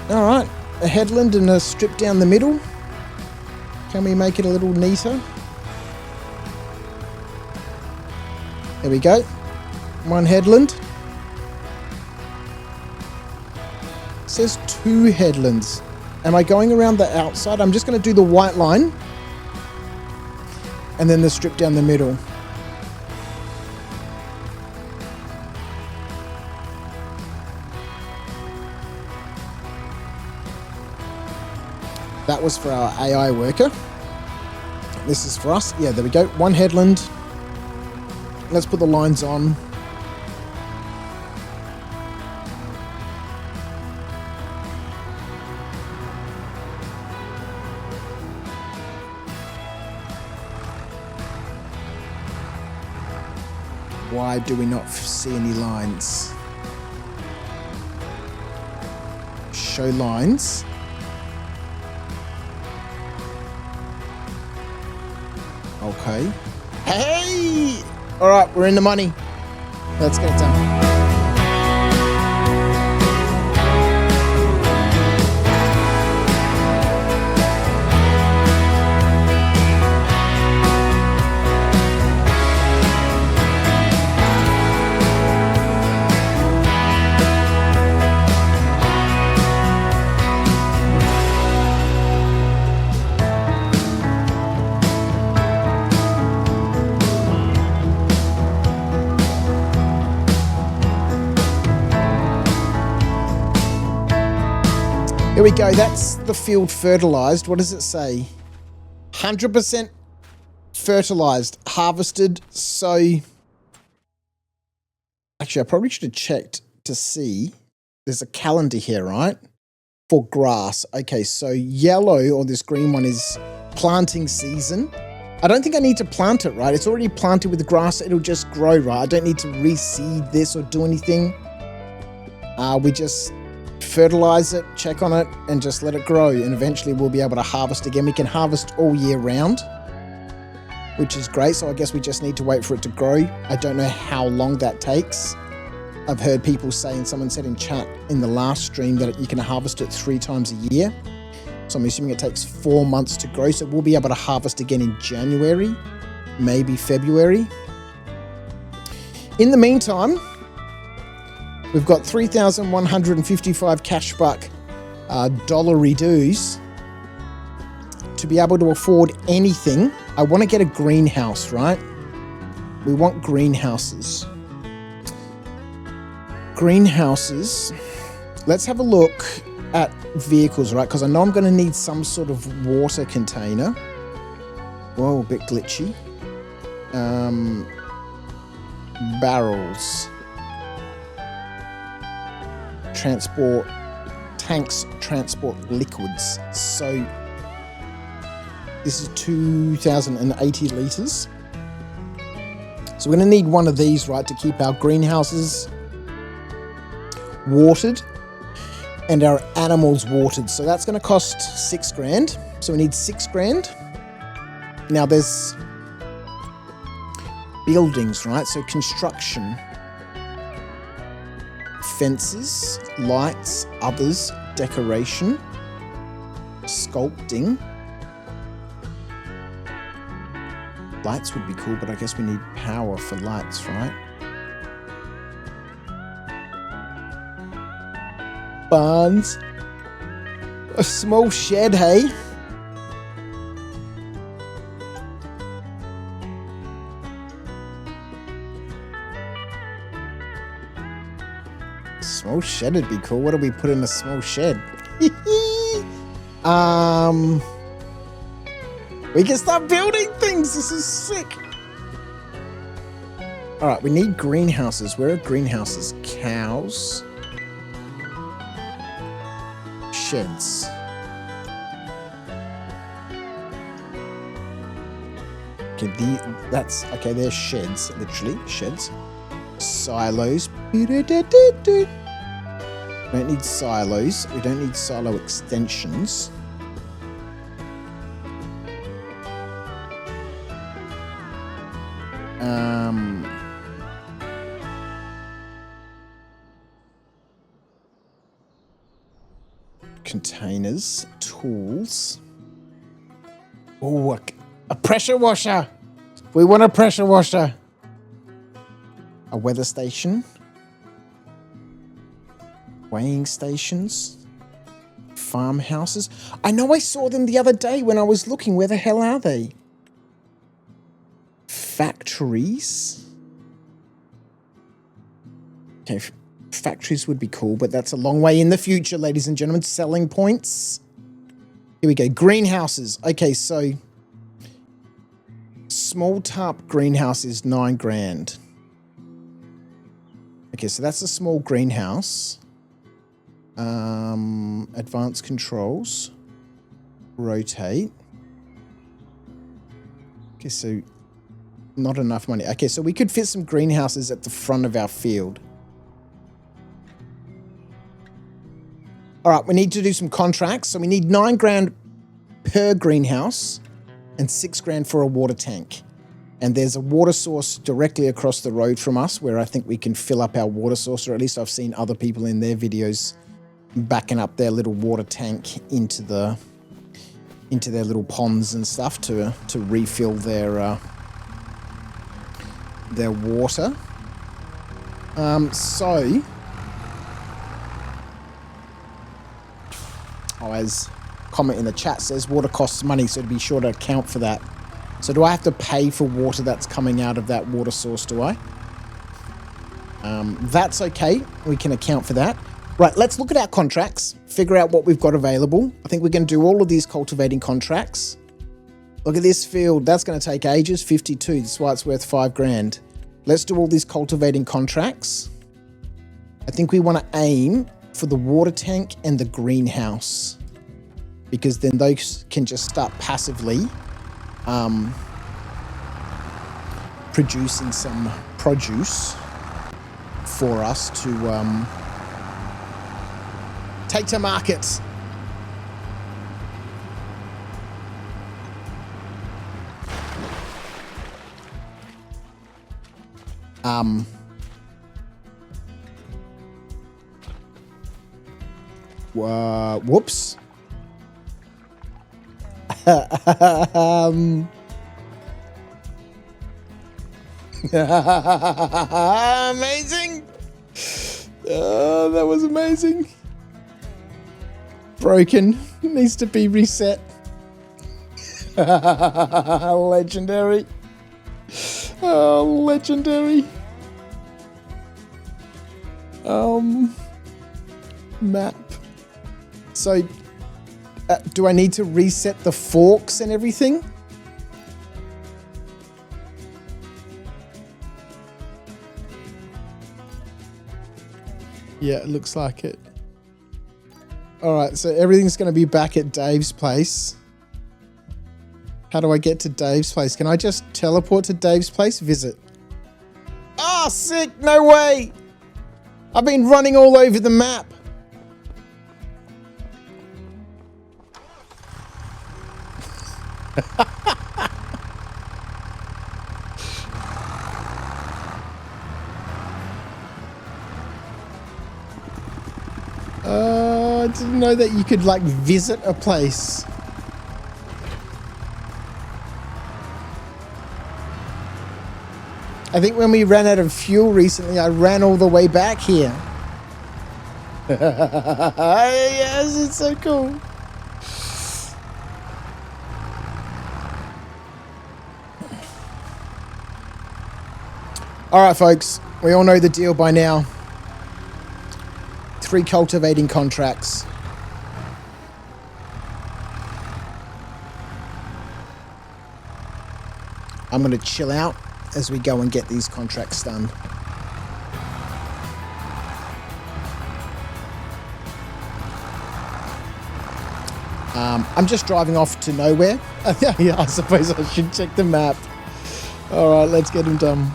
Alright, a headland and a strip down the middle. Can we make it a little neater? There we go. One headland. It says 2 headlands. Am I going around the outside? I'm just going to do the white line. And then the strip down the middle. That was for our AI worker. This is for us. Yeah, there we go. 1 headland. Let's put the lines on. Why do we not see any lines? Show lines. Okay. Hey! All right, we're in the money. Let's get it done. Here we go. That's the field fertilized. What does it say? 100% fertilized, harvested. So, actually, I probably should have checked to see. There's a calendar here, right? For grass. Okay, so yellow, or this green one, is planting season. I don't think I need to plant it, right? It's already planted with the grass. It'll just grow, right? I don't need to reseed this or do anything. We just fertilize it, check on it, and just let it grow. And eventually we'll be able to harvest again. We can harvest all year round, which is great. So I guess we just need to wait for it to grow. I don't know how long that takes. I've heard people say, and someone said in chat in the last stream, that you can harvest it 3 times a year. So I'm assuming it takes 4 months to grow. So we'll be able to harvest again in January, maybe February. In the meantime, we've got 3,155 cashback dollary dues to be able to afford anything. I want to get a greenhouse, right? We want greenhouses. Greenhouses. Let's have a look at vehicles, right? Because I know I'm going to need some sort of water container. Whoa, a bit glitchy. Barrels. Transport tanks, transport liquids. So this is 2,080 litres. So we're going to need one of these, right, to keep our greenhouses watered and our animals watered. So that's going to cost 6 grand. So we need 6 grand. Now there's buildings, right? So construction, fences, lights, others, decoration, sculpting. Lights would be cool, but I guess we need power for lights, right? Barns. A small shed, hey? Small shed would be cool. What do we put in a small shed? We can start building things. This is sick. All right, we need greenhouses. Where are greenhouses? Cows. Sheds. Okay, that's okay. There's sheds, literally sheds. Silos. We don't need silos. We don't need silo extensions. Containers, tools. Oh, a pressure washer. We want a pressure washer. A weather station. Weighing stations. Farmhouses. I know I saw them the other day when I was looking. Where the hell are they? Factories. Okay, factories would be cool, but that's a long way in the future, ladies and gentlemen. Selling points. Here we go. Greenhouses. Okay, so small tarp greenhouse is 9 grand. Okay, so that's a small greenhouse. Advanced controls. Rotate. Okay, so not enough money. Okay, so we could fit some greenhouses at the front of our field. All right, we need to do some contracts. So we need 9 grand per greenhouse. and 6 grand for a water tank. And there's a water source directly across the road from us where I think we can fill up our water source, or at least I've seen other people in their videos backing up their little water tank into their little ponds and stuff to refill their water. As comment in the chat says, water costs money, so to be sure to account for that. So do I have to pay for water that's coming out of that water source, do I? That's okay. We can account for that. Right, let's look at our contracts, figure out what we've got available. I think we can do all of these cultivating contracts. Look at this field. That's going to take ages, 52. That's why it's worth 5 grand. Let's do all these cultivating contracts. I think we want to aim for the water tank and the greenhouse, because then those can just start passively producing some produce for us to take to market. Whoops. Amazing. That was amazing. Broken. Needs to be reset. Legendary. Oh, legendary. Map. So, do I need to reset the forks and everything? Yeah, it looks like it. Alright, so everything's going to be back at Dave's place. How do I get to Dave's place? Can I just teleport to Dave's place? Visit. Oh, sick! No way! I've been running all over the map. I didn't know that you could like visit a place. I think when we ran out of fuel recently, I ran all the way back here. Yes, it's so cool. All right, folks, we all know the deal by now. 3 cultivating contracts. I'm going to chill out as we go and get these contracts done. I'm just driving off to nowhere. Yeah, I suppose I should check the map. All right, let's get them done.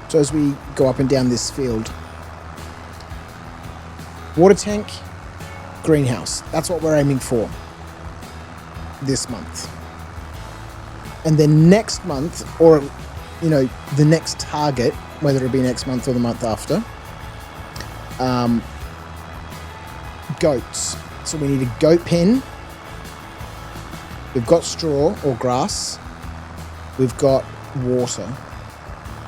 So as we go up and down this field, water tank, greenhouse. That's what we're aiming for this month. And then next month, or, you know, the next target, whether it be next month or the month after, goats. So we need a goat pen. We've got straw or grass. We've got water,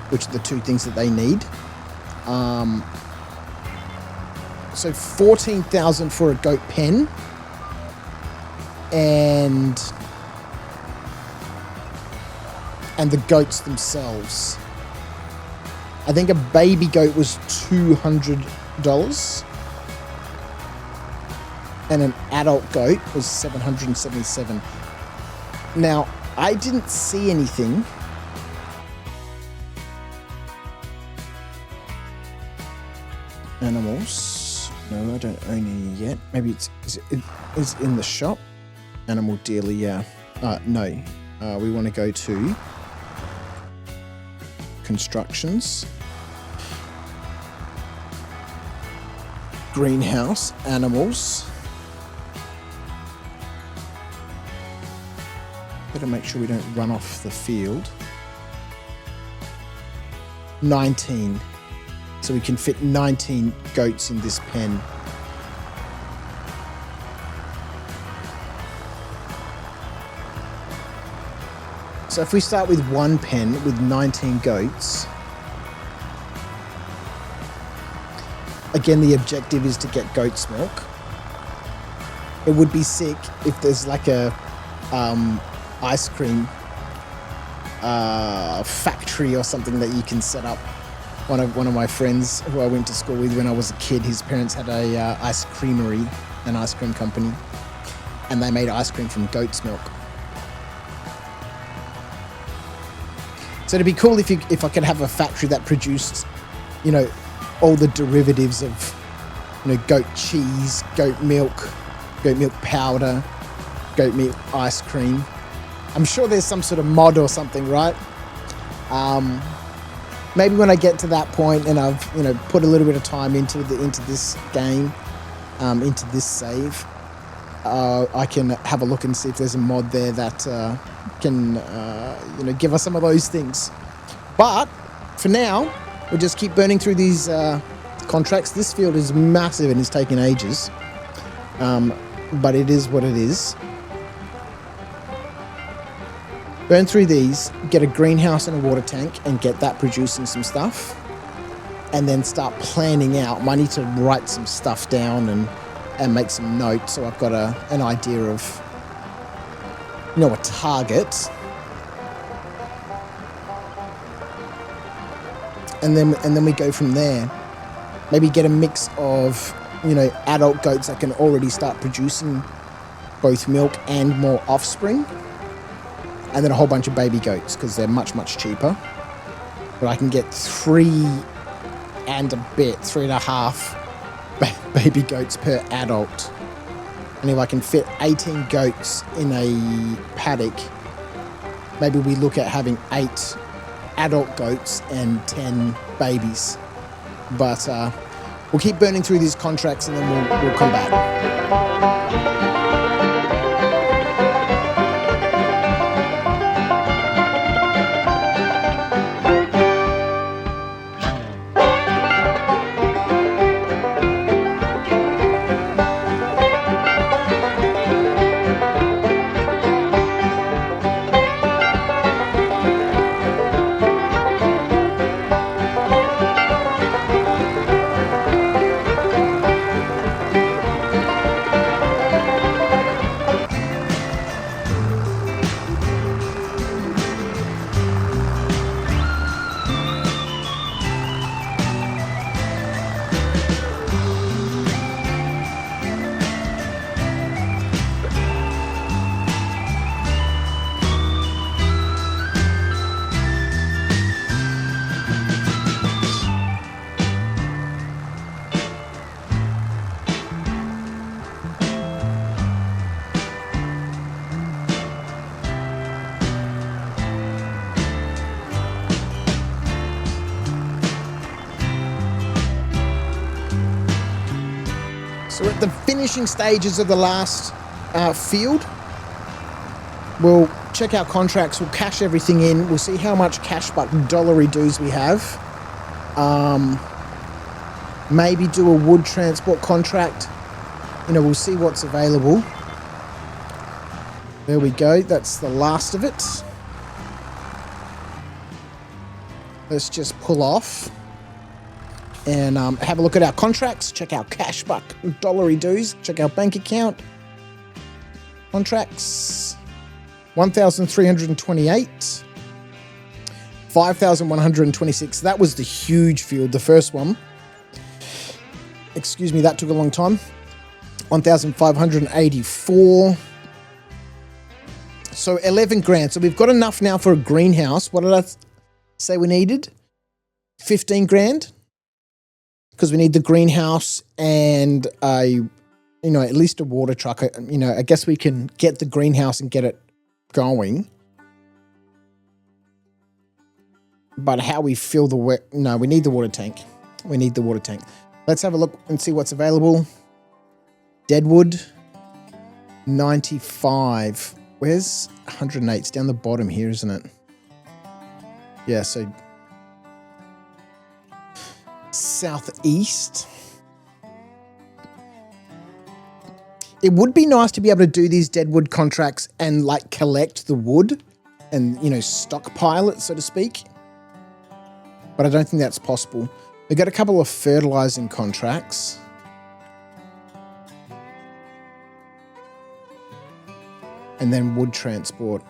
which are the 2 things that they need. So 14,000 for a goat pen, and the goats themselves. I think a baby goat was $200, and an adult goat was $777. Now, I didn't see anything. Animals. No, I don't own any yet. Maybe it's in the shop. Animal dealer, yeah. No. We want to go to constructions. Greenhouse, animals. Better make sure we don't run off the field. 19. So we can fit 19 goats in this pen. So if we start with one pen with 19 goats, again, the objective is to get goat's milk. It would be sick if there's like a ice cream factory or something that you can set up. One of my friends who I went to school with when I was a kid, his parents had a ice creamery, an ice cream company, and they made ice cream from goat's milk. So it'd be cool if I could have a factory that produced, you know, all the derivatives of, you know, goat cheese, goat milk powder, goat milk ice cream. I'm sure there's some sort of mod or something, right? Maybe when I get to that point and I've, you know, put a little bit of time into this game, into this save, I can have a look and see if there's a mod there that can, you know, give us some of those things. But for now, we'll just keep burning through these contracts. This field is massive and it's taking ages, but it is what it is. Burn through these, get a greenhouse and a water tank, and get that producing some stuff, and then start planning out. I need to write some stuff down and make some notes so I've got an idea of, you know, a target. And then we go from there. Maybe get a mix of, you know, adult goats that can already start producing both milk and more offspring. And then a whole bunch of baby goats because they're much, much cheaper. But I can get 3.5 baby goats per adult. And if I can fit 18 goats in a paddock, maybe we look at having 8 adult goats and 10 babies. But we'll keep burning through these contracts and then we'll come back. So we're at the finishing stages of the last field. We'll check our contracts, we'll cash everything in, we'll see how much cash buck dollary dues we have. Maybe do a wood transport contract. You know, we'll see what's available. There we go, that's the last of it. Let's just pull off and have a look at our contracts, check our cash buck dollary dues, check our bank account. Contracts, 1,328, 5,126. That was the huge field, the first one. Excuse me, that took a long time. 1,584. So 11 grand. So we've got enough now for a greenhouse. What did I say we needed? 15 grand. Because we need the greenhouse and at least a water truck. You know, I guess we can get the greenhouse and get it going. But how we fill the no, we need the water tank. We need the water tank. Let's have a look and see what's available. Deadwood, 95. Where's 108? It's down the bottom here, isn't it? Yeah, so southeast. It would be nice to be able to do these deadwood contracts and like collect the wood and, you know, stockpile it, so to speak. But I don't think that's possible. We've got a couple of fertilizing contracts. And then wood transport.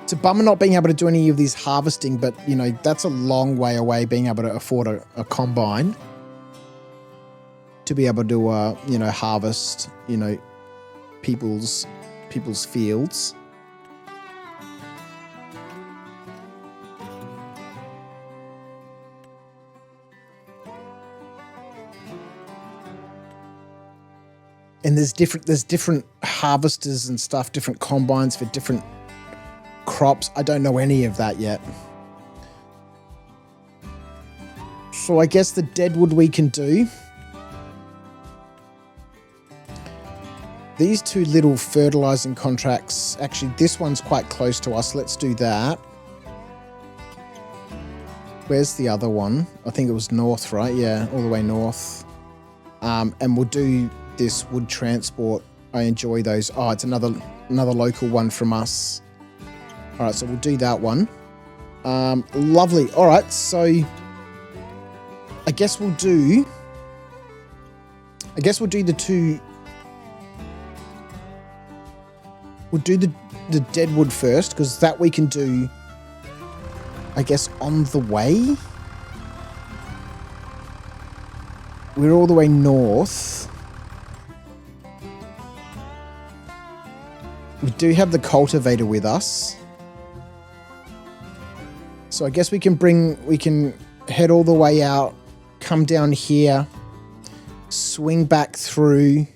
It's a bummer not being able to do any of these harvesting, but, you know, that's a long way away, being able to afford a combine to be able to, you know, harvest, you know, people's fields. And there's different harvesters and stuff, different combines for different crops. I don't know any of that yet. So I guess the deadwood we can do. These two little fertilizing contracts, actually this one's quite close to us. Let's do that. Where's the other one? I think it was north, right? Yeah, all the way north. And we'll do this wood transport. I enjoy those. Oh, it's another local one from us. All right, so we'll do that one. Lovely. All right, so I guess we'll do the two. We'll do the deadwood first, because that we can do, I guess, on the way. We're all the way north. We do have the cultivator with us. So I guess we can head all the way out, come down here, swing back through,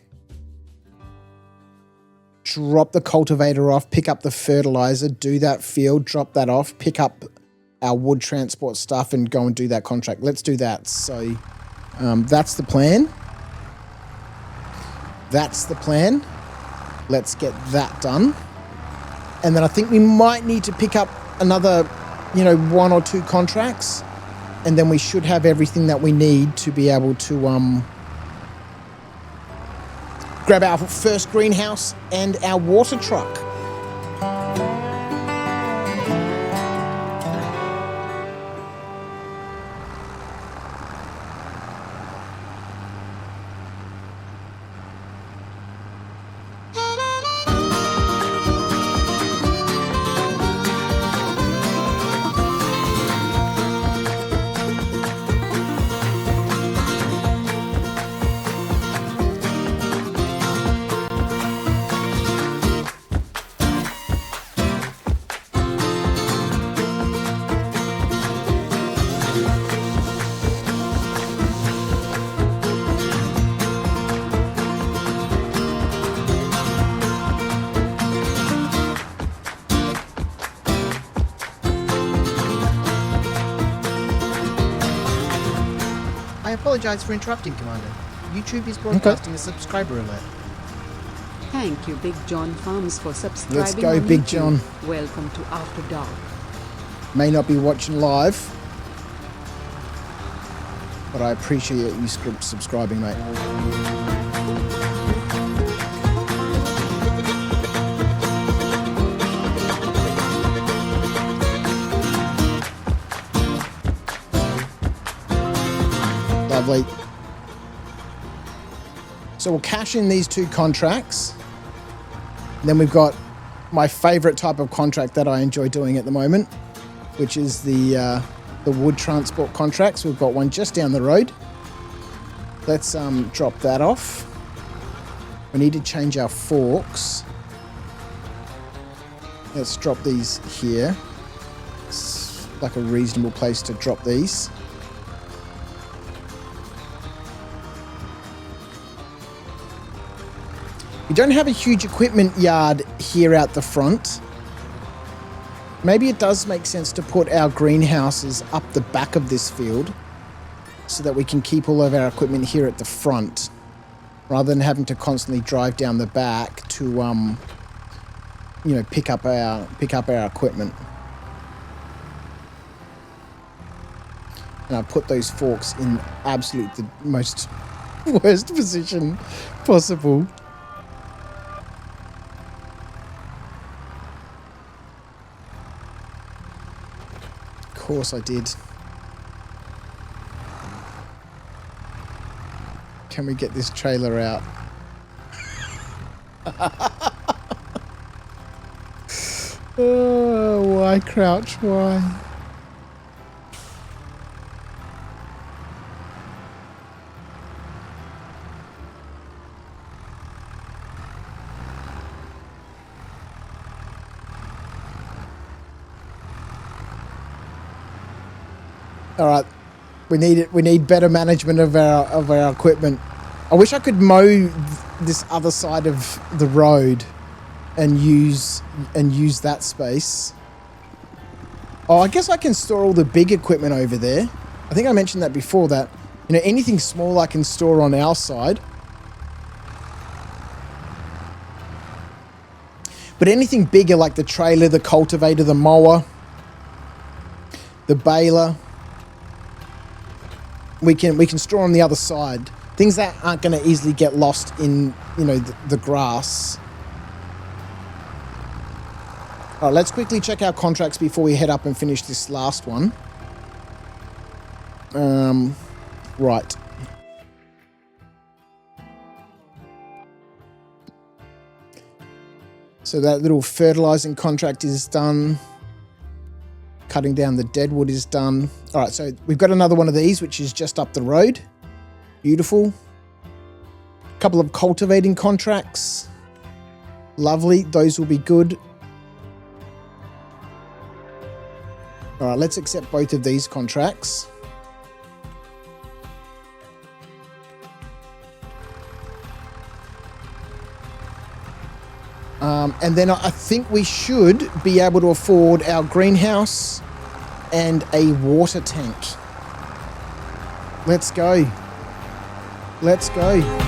drop the cultivator off, pick up the fertilizer, do that field, drop that off, pick up our wood transport stuff and go and do that contract. Let's do that. So that's the plan. That's the plan. Let's get that done. And then I think we might need to pick up another, you know, 1 or 2 contracts. And then we should have everything that we need to be able to grab our first greenhouse and our water truck. I apologize for interrupting, Commander. YouTube is broadcasting a subscriber alert. Thank you, Big John Farms, for subscribing. Let's go, on Big YouTube. John. Welcome to After Dark. May not be watching live, but I appreciate you subscribing, mate. Lovely. So we'll cash in these 2 contracts. And then we've got my favorite type of contract that I enjoy doing at the moment, which is the wood transport contracts. We've got one just down the road. Let's drop that off. We need to change our forks. Let's drop these here. It's like a reasonable place to drop these. We don't have a huge equipment yard here out the front. Maybe it does make sense to put our greenhouses up the back of this field. so that we can keep all of our equipment here at the front, rather than having to constantly drive down the back to, you know, pick up our equipment. And I put those forks in absolute the most worst position possible. Of course I did. Can we get this trailer out? Oh, why crouch? Why? All right, we need it. We need better management of our equipment. I wish I could mow this other side of the road and use that space. Oh, I guess I can store all the big equipment over there. I think I mentioned that before, that, you know, anything small I can store on our side. But anything bigger, like the trailer, the cultivator, the mower, the baler, we can store on the other side. Things that aren't going to easily get lost in, you know, the grass. All right, let's quickly check our contracts before we head up and finish this last one. Right. So that little fertilizing contract is done. Cutting down the deadwood is done. All right, so we've got another one of these, which is just up the road. Beautiful. A couple of cultivating contracts. Lovely. Those will be good. All right, let's accept both of these contracts. And then I think we should be able to afford our greenhouse and a water tank. Let's go. Let's go.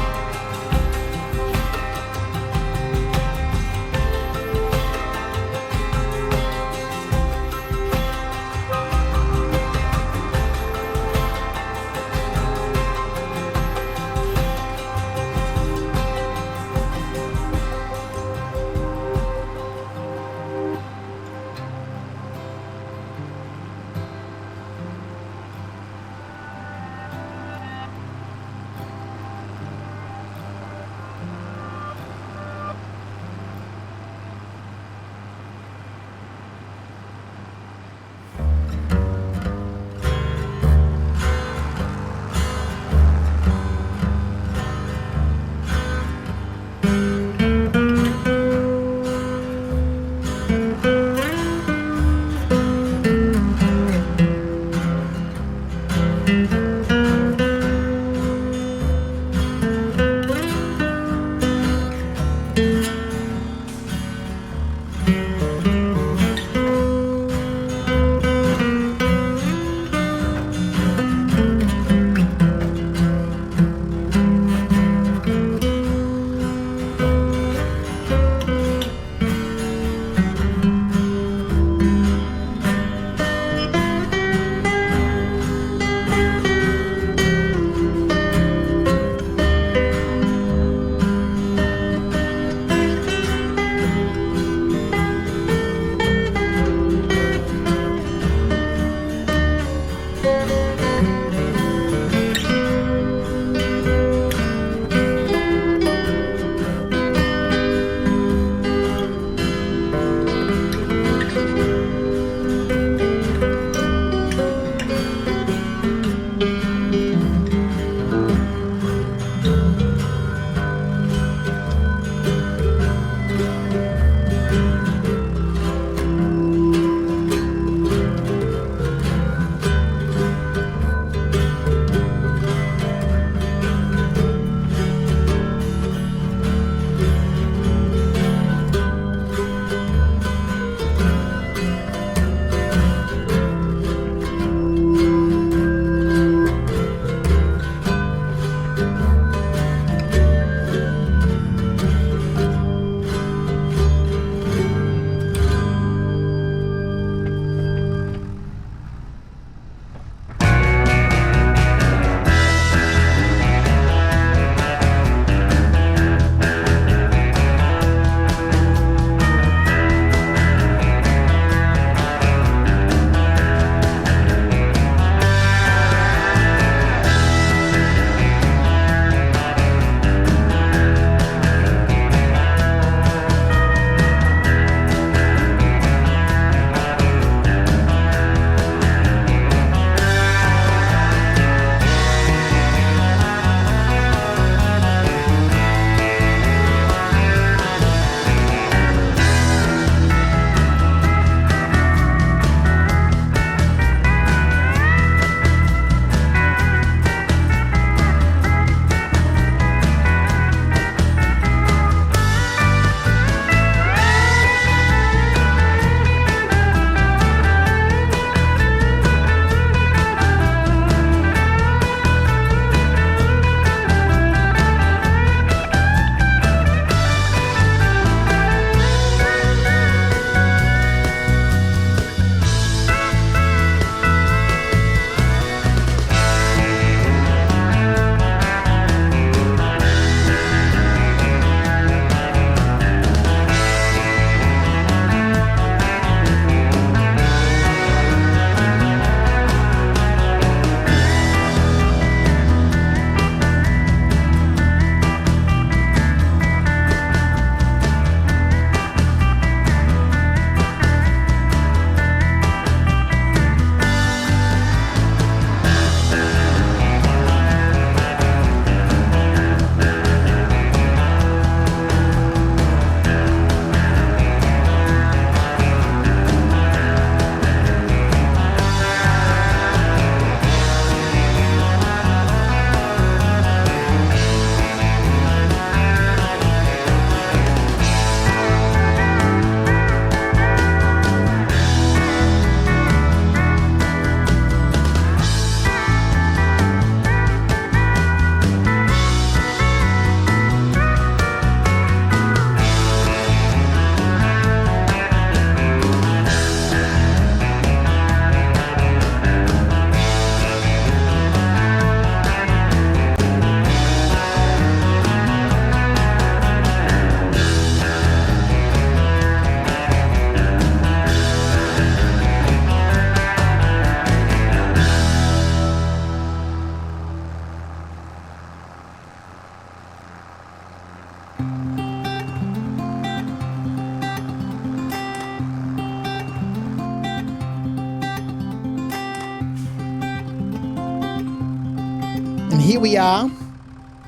here we are,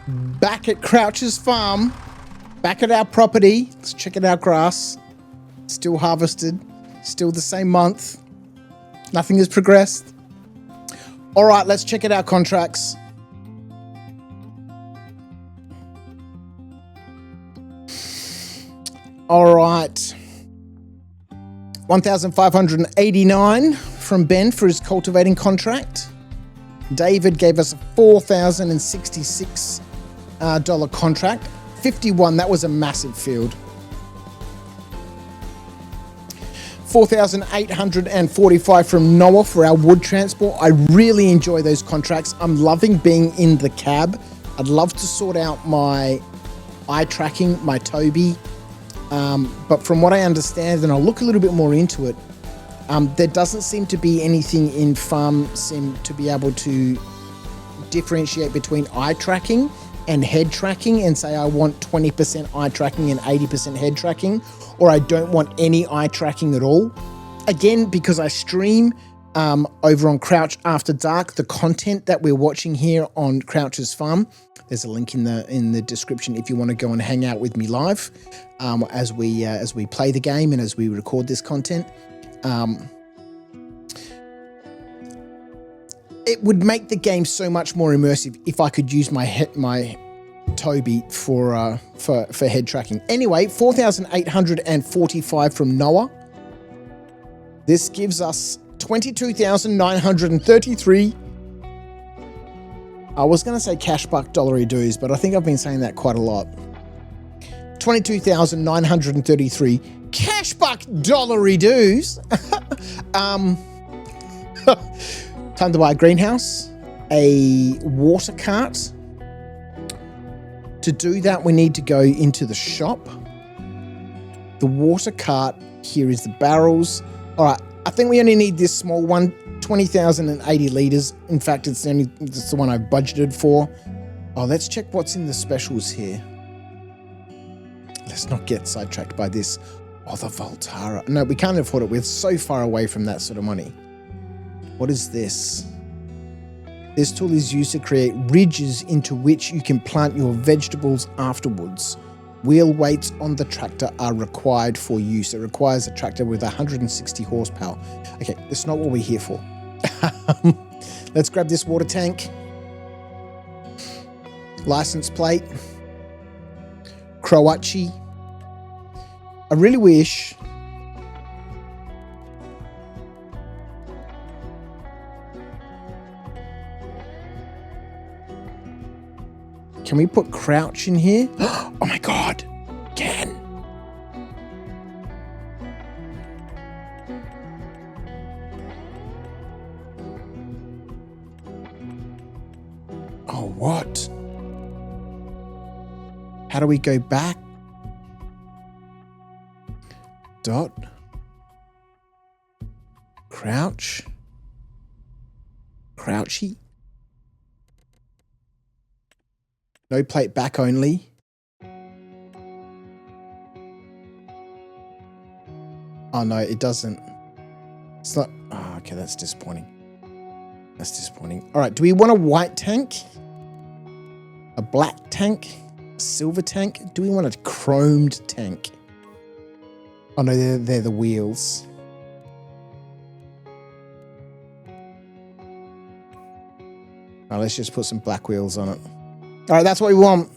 back at Crouch's farm, back at our property. Let's check out our grass. Still harvested, still the same month. Nothing has progressed. All right, let's check out our contracts. All right. 1,589 from Ben for his cultivating contract. David gave us a $4,066 contract. 51, that was a massive field. 4,845 from Noah for our wood transport. I really enjoy those contracts. I'm loving being in the cab. I'd love to sort out my eye tracking, my Toby. But from what I understand, and I'll look a little bit more into it, there doesn't seem to be anything in Farm Sim to be able to differentiate between eye tracking and head tracking and say I want 20% eye tracking and 80% head tracking, or I don't want any eye tracking at all. Again, because I stream over on Crouch After Dark, the content that we're watching here on Crouch's Farm, there's a link in the description if you want to go and hang out with me live as we play the game and as we record this content. It would make the game so much more immersive if I could use my Toby for head tracking. Anyway, 4,845 from Noah. This gives us 22,933. I was going to say cash buck dollary dues, but I think I've been saying that quite a lot. 22,933 cash buck dollary dues. Time to buy a greenhouse, a water cart. To do that, we need to go into the shop. The water cart, here is the barrels. All right, I think we only need this small one, 20,080 litres. In fact, it's the one I've budgeted for. Oh, let's check what's in the specials here. Let's not get sidetracked by this. Oh, the Voltara. No, we can't afford it. We're so far away from that sort of money. What is this? This tool is used to create ridges into which you can plant your vegetables afterwards. Wheel weights on the tractor are required for use. It requires a tractor with 160 horsepower. Okay, that's not what we're here for. Let's grab this water tank. License plate. Croachi. I really wish... Can we put Crouch in here? Oh my God, can. Oh, what? How do we go back? Dot. Crouch. Crouchy. No plate back only. Oh no, it doesn't. It's not. Oh, okay, that's disappointing. That's disappointing. All right, do we want a white tank? A black tank? A silver tank? Do we want a chromed tank? Oh no, they're the wheels. All right, let's just put some black wheels on it. All right, that's what we want.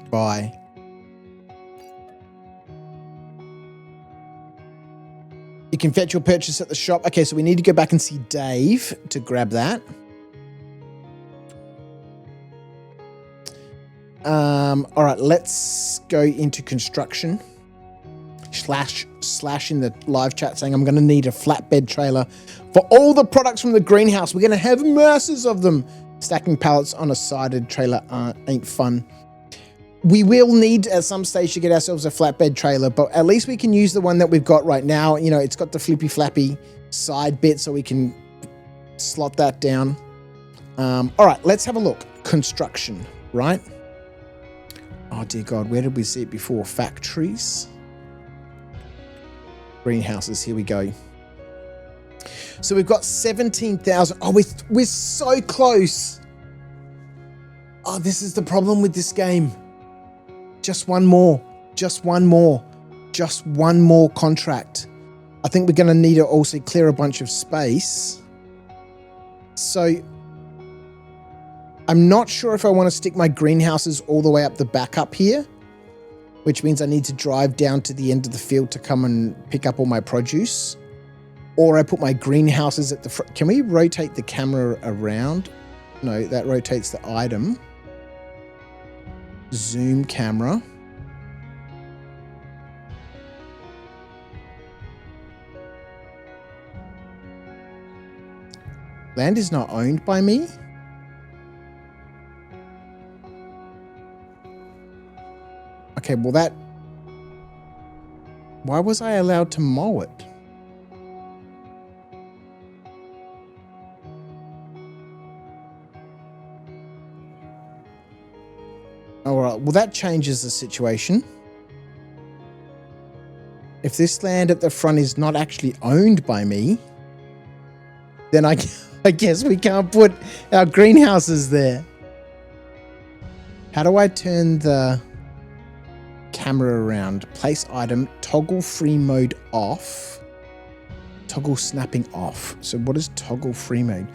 Buy. You can fetch your purchase at the shop. Okay, so we need to go back and see Dave to grab that. All right, let's go into construction. Slash in the live chat saying I'm going to need a flatbed trailer for all the products from the greenhouse. We're going to have masses of them. Stacking pallets on a sided trailer ain't fun. We will need at some stage to get ourselves a flatbed trailer, but at least we can use the one that we've got right now. You know, it's got the flippy flappy side bit, so we can slot that down. All right, let's have a look. Construction, right? Oh dear God, where did we see it before? Factories. Greenhouses, here we go. So we've got 17,000. Oh, we're so close. Oh, this is the problem with this game. Just one more. Just one more. Just one more contract. I think we're going to need to also clear a bunch of space. So I'm not sure if I want to stick my greenhouses all the way up the back up here, which means I need to drive down to the end of the field to come and pick up all my produce. Or I put my greenhouses at the front. Can we rotate the camera around? No, that rotates the item. Zoom camera. Land is not owned by me. Okay, well that... Why was I allowed to mow it? Alright, well that changes the situation. If this land at the front is not actually owned by me, then I guess we can't put our greenhouses there. How do I turn the camera around? Place item, toggle free mode off, toggle snapping off. So what is toggle free mode?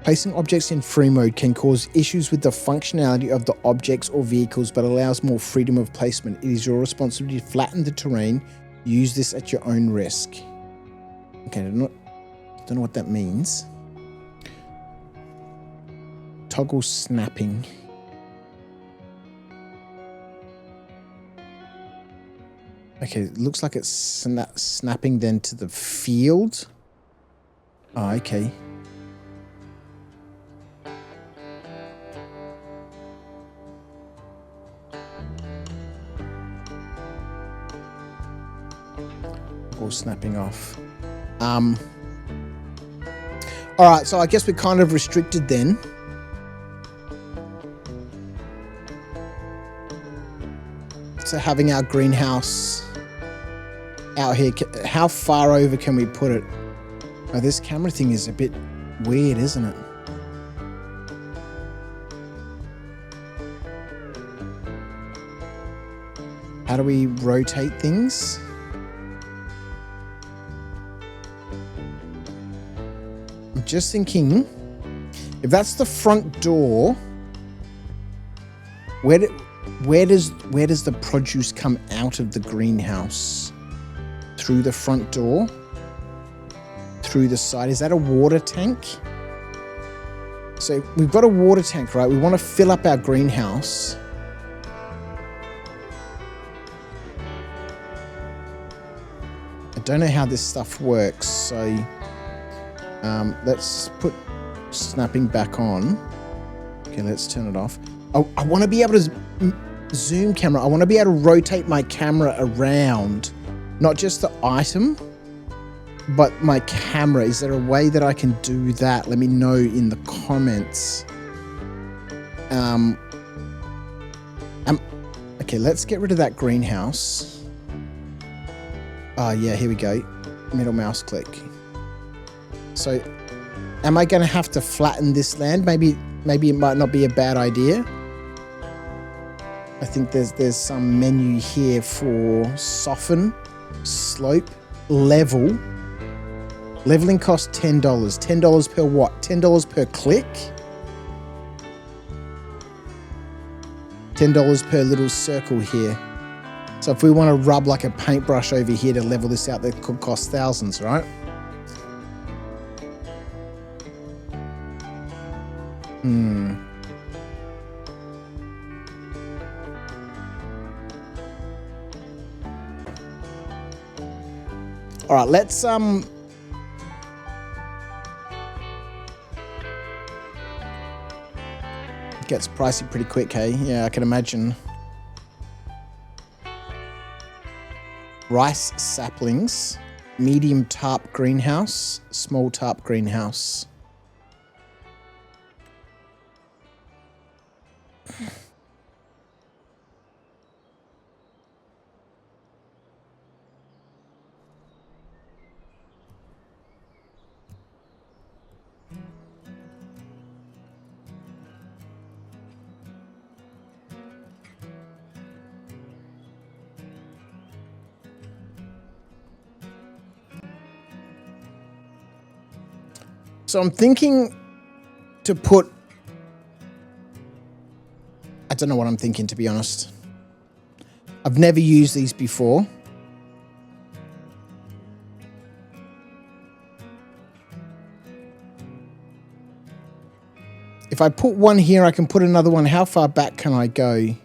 Placing objects in free mode can cause issues with the functionality of the objects or vehicles, but allows more freedom of placement. It is your responsibility to flatten the terrain. Use this at your own risk. Okay, I don't know what that means. Toggle snapping. Okay, it looks like it's snapping then to the field. Oh, okay. Or snapping off. All right, so I guess we're kind of restricted then. So having our greenhouse out here, how far over can we put it? Oh, this camera thing is a bit weird, isn't it? How do we rotate things? I'm just thinking, if that's the front door, where does the produce come out of the greenhouse? Through the front door? Through the side? Is that a water tank? So we've got a water tank, right? We want to fill up our greenhouse. I don't know how this stuff works, so let's put snapping back on. Okay, let's turn it off. Oh, I want to be able to zoom camera. I want to be able to rotate my camera around, not just the item, but my camera. Is there a way that I can do that? Let me know in the comments. Okay, let's get rid of that greenhouse. Oh yeah, here we go. Middle mouse click. So, am I going to have to flatten this land? Maybe it might not be a bad idea. I think there's some menu here for soften, slope, level. Leveling costs $10. $10 per what? $10 per click? $10 per little circle here. So if we want to rub like a paintbrush over here to level this out, that could cost thousands, right? All right, let's gets pricey pretty quick, hey? Yeah, I can imagine. Rice saplings, medium tarp greenhouse, small tarp greenhouse. So I'm thinking to put... I don't know what I'm thinking, to be honest. I've never used these before. If I put one here, I can put another one. How far back can I go?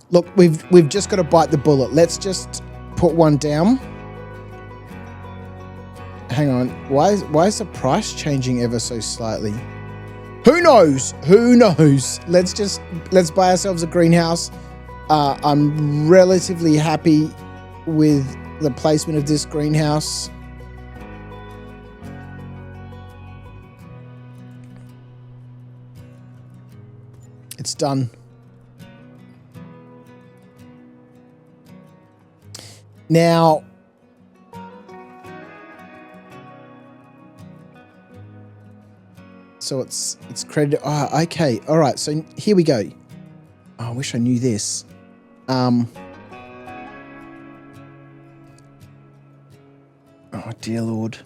Look, we've just got to bite the bullet. Let's just put one down. Hang on. Why is the price changing ever so slightly? Who knows? Who knows? Let's buy ourselves a greenhouse. I'm relatively happy with the placement of this greenhouse. It's done. Now, so it's credited. Oh, okay. All right. So here we go. Oh, I wish I knew this. Oh, dear Lord.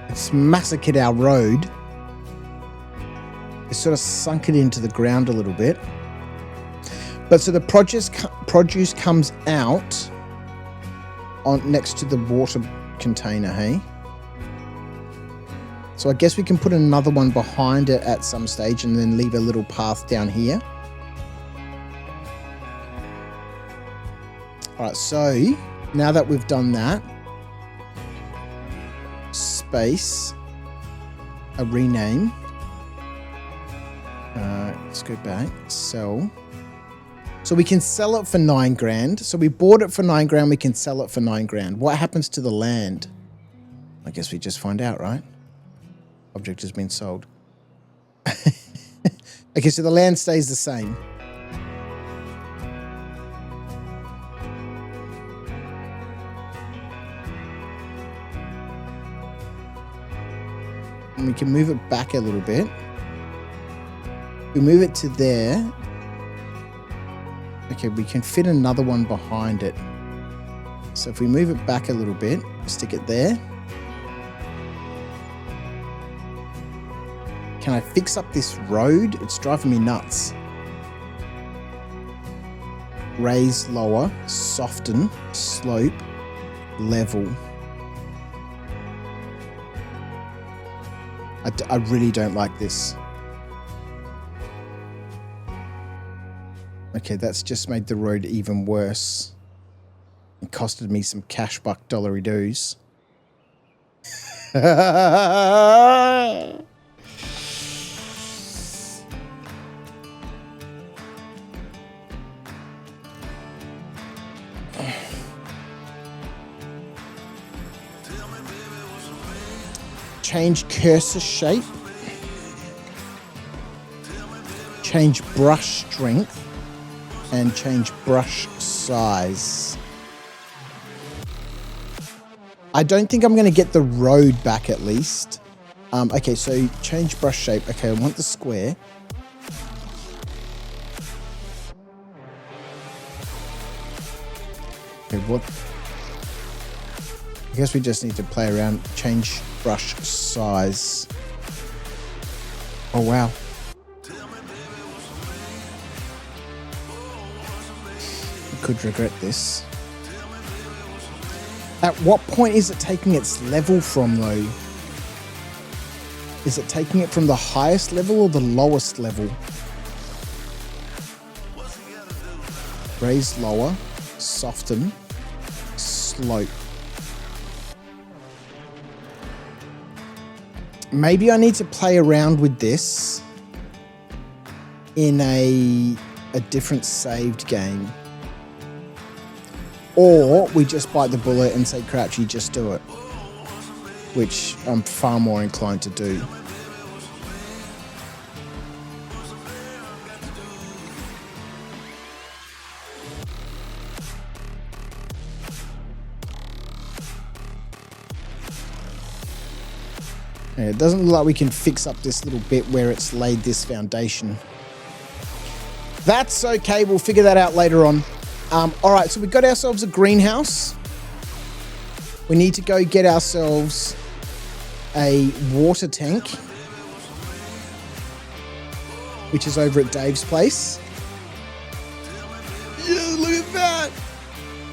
It's massacred our road. It's sort of sunk it into the ground a little bit. But so the produce comes out on next to the water container, hey? So I guess we can put another one behind it at some stage and then leave a little path down here. All right, so now that we've done that, space, a rename. Let's go back, sell. So we can sell it for 9 grand. So we bought it for 9 grand, we can sell it for 9 grand. What happens to the land? I guess we just find out, right? Object has been sold. Okay, so the land stays the same. And we can move it back a little bit. We move it to there. Okay, we can fit another one behind it. So if we move it back a little bit, stick it there. Can I fix up this road? It's driving me nuts. Raise, lower, soften, slope, level. I really don't like this. Okay, that's just made the road even worse. It costed me some cash buck dollary doos. Change cursor shape. Change brush strength. And change brush size. I don't think I'm going to get the road back at least. Okay, so change brush shape. Okay, I want the square. Okay, what? I guess we just need to play around. Change brush size. Oh, wow. Could regret this. At what point is it taking its level from, though? Is it taking it from the highest level or the lowest level? Raise, lower, soften, slope. Maybe I need to play around with this in a different saved game. Or we just bite the bullet and say, Crouchy, just do it. Which I'm far more inclined to do. Yeah, it doesn't look like we can fix up this little bit where it's laid this foundation. That's okay. We'll figure that out later on. All right, so we've got ourselves a greenhouse. We need to go get ourselves a water tank, which is over at Dave's place. Yeah, look at that.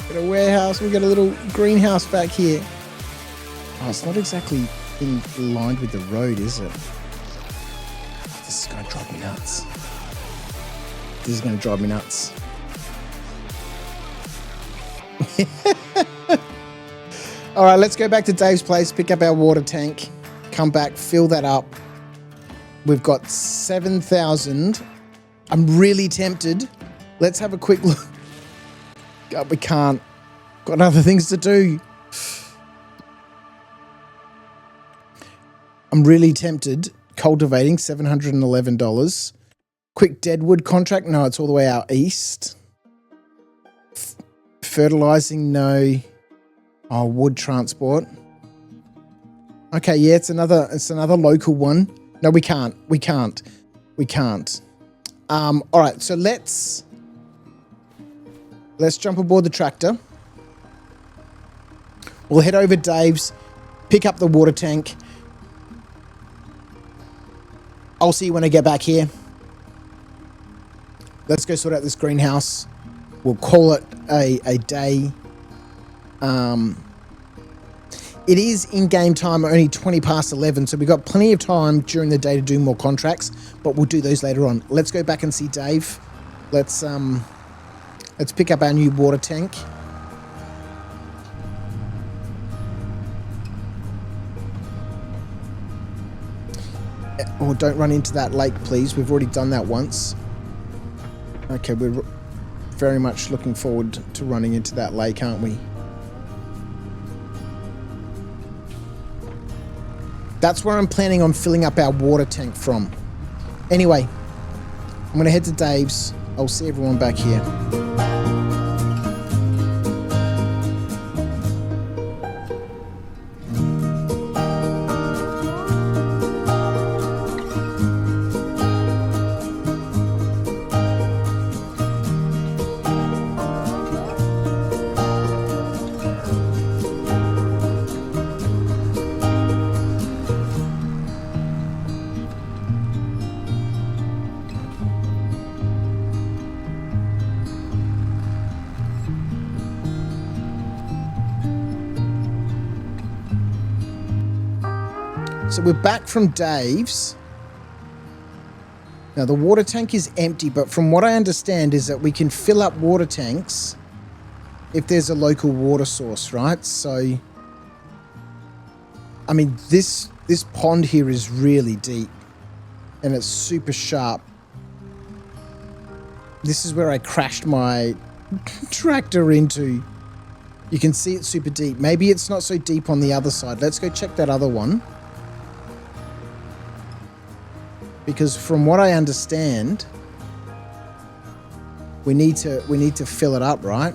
Got a warehouse. We've got a little greenhouse back here. Oh, it's not exactly in line with the road, is it? This is going to drive me nuts. This is going to drive me nuts. All right, let's go back to Dave's place, pick up our water tank, come back, fill that up. We've got 7,000. I'm really tempted. Let's have a quick look. God, we can't. Got other things to do. I'm really tempted. Cultivating, $711. Quick deadwood contract. No, it's all the way out east. Fertilizing, no. Oh, wood transport. Okay, yeah, it's another local one. No, we can't. All right, so let's jump aboard the tractor. We'll head over Dave's, pick up the water tank. I'll see you when I get back here. Let's go sort out this greenhouse. We'll call it a day. It is in-game time, only 20 past 11, so we've got plenty of time during the day to do more contracts, but we'll do those later on. Let's go back and see Dave. Let's pick up our new water tank. Oh, don't run into that lake, please. We've already done that once. Okay, we're very much looking forward to running into that lake, aren't we? That's where I'm planning on filling up our water tank from. Anyway, I'm going to head to Dave's. I'll see everyone back here. So we're back from Dave's. Now the water tank is empty, but from what I understand is that we can fill up water tanks if there's a local water source, right? So, I mean, this pond here is really deep and it's super sharp. This is where I crashed my tractor into. You can see it's super deep. Maybe it's not so deep on the other side. Let's go check that other one. Because from what I understand, we need to fill it up, right?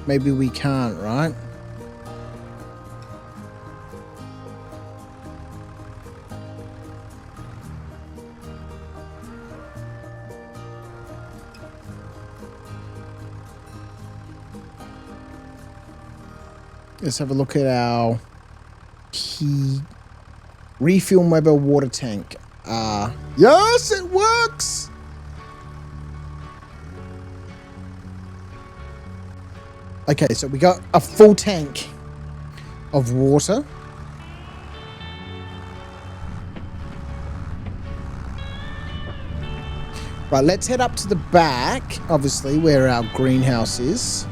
Maybe we can't, right? Let's have a look at our key. Refill mobile water tank. Yes, it works! Okay, so we got a full tank of water. Right, let's head up to the back, obviously, where our greenhouse is.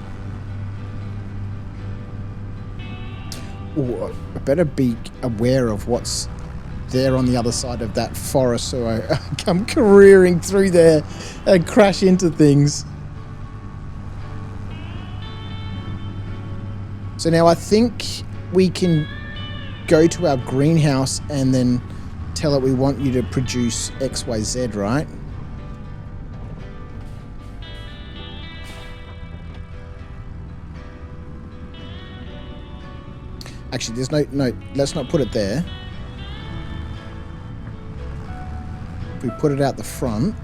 Ooh, I better be aware of what's there on the other side of that forest so I come careering through there and crash into things. So now I think we can go to our greenhouse and then tell it we want you to produce X, Y, Z, right? Actually, there's no, let's not put it there. If we put it out the front.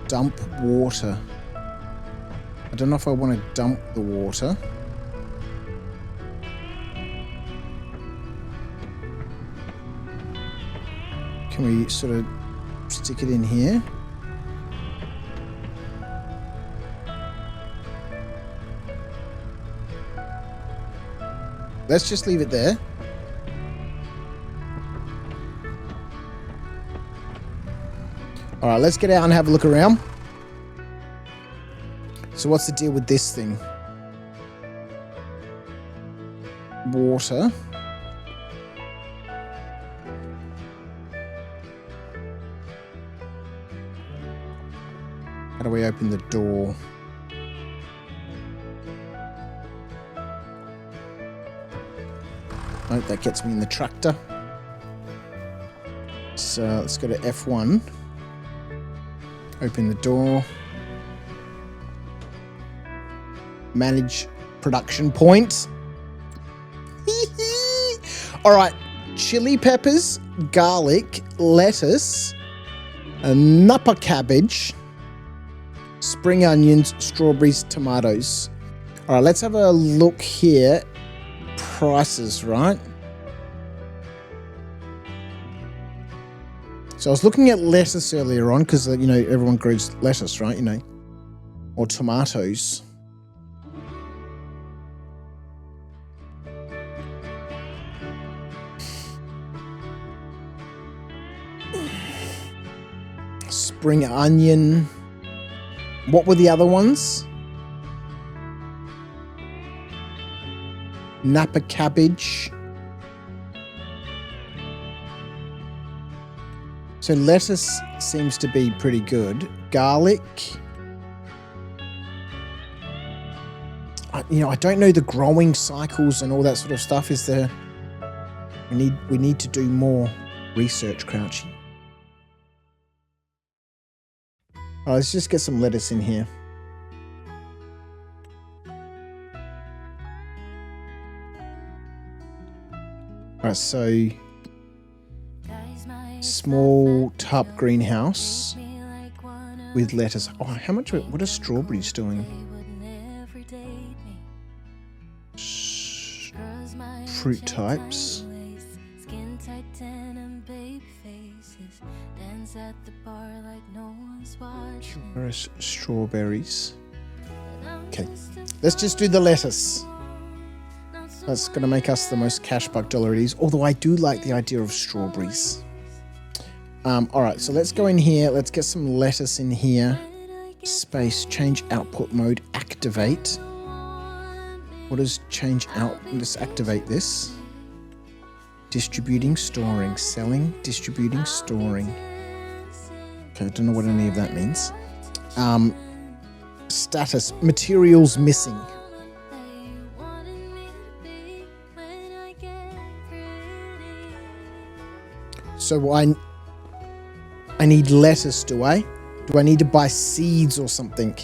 Dump water. I don't know if I want to dump the water. Can we sort of stick it in here? Let's just leave it there. All right, let's get out and have a look around. So what's the deal with this thing? Water. How do we open the door? Nope, that gets me in the tractor. So let's go to F1. Open the door. Manage production point. All right, chili peppers, garlic, lettuce, napa cabbage, spring onions, strawberries, tomatoes. All right, let's have a look here. Prices, right? So I was looking at lettuce earlier on because, you know, everyone grows lettuce, right? You know, or tomatoes. Spring onion. What were the other ones? Napa cabbage. So lettuce seems to be pretty good. Garlic. I don't know the growing cycles and all that sort of stuff. Is there? We need to do more research, Crouchy. Oh, let's just get some lettuce in here. Alright, so small top greenhouse with lettuce. Oh, how much? What are strawberries doing? Fruit types. Strawberries. Okay, let's just do the lettuce. That's going to make us the most cash buck dollar it is. Although I do like the idea of strawberries. All right, so let's go in here. Let's get some lettuce in here. Space, change output mode, activate. What does change out? Let's activate this. Distributing, storing, selling, distributing, storing. Okay, I don't know what any of that means. Status, materials missing. So I need lettuce, do I? Do I need to buy seeds or something?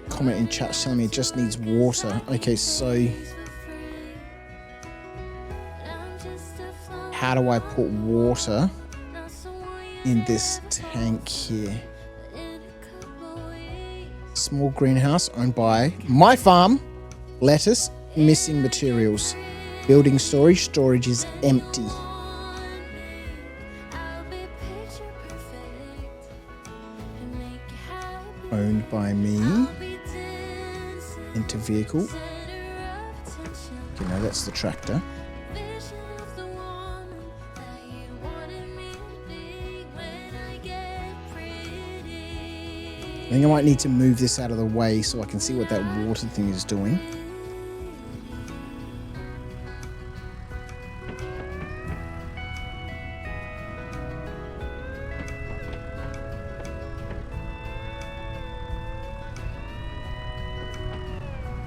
Comment in chat telling me it just needs water. Okay, so how do I put water in this tank here? Small greenhouse owned by my farm. Lettuce, missing materials. Building storage, storage is empty. Owned by me. Enter vehicle. Okay, no, that's the tractor. I think I might need to move this out of the way so I can see what that water thing is doing.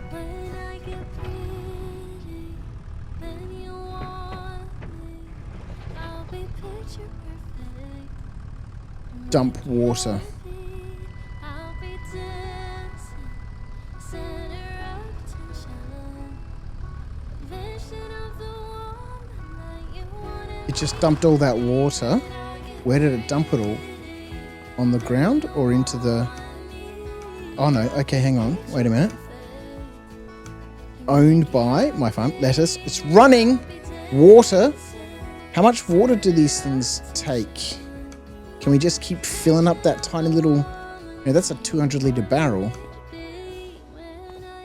When I get pretty, then you want me. I'll be picture perfect. Dump water. I'll be dancing, center of attention. Vision of the woman that you wanted. It just dumped all that water. Where did it dump it all? On the ground or into the... Oh no, okay, hang on. Wait a minute. Owned by my farm. Lettuce. It's running. Water. How much water do these things take? Can we just keep filling up that tiny little... Yeah, that's a 200-litre barrel.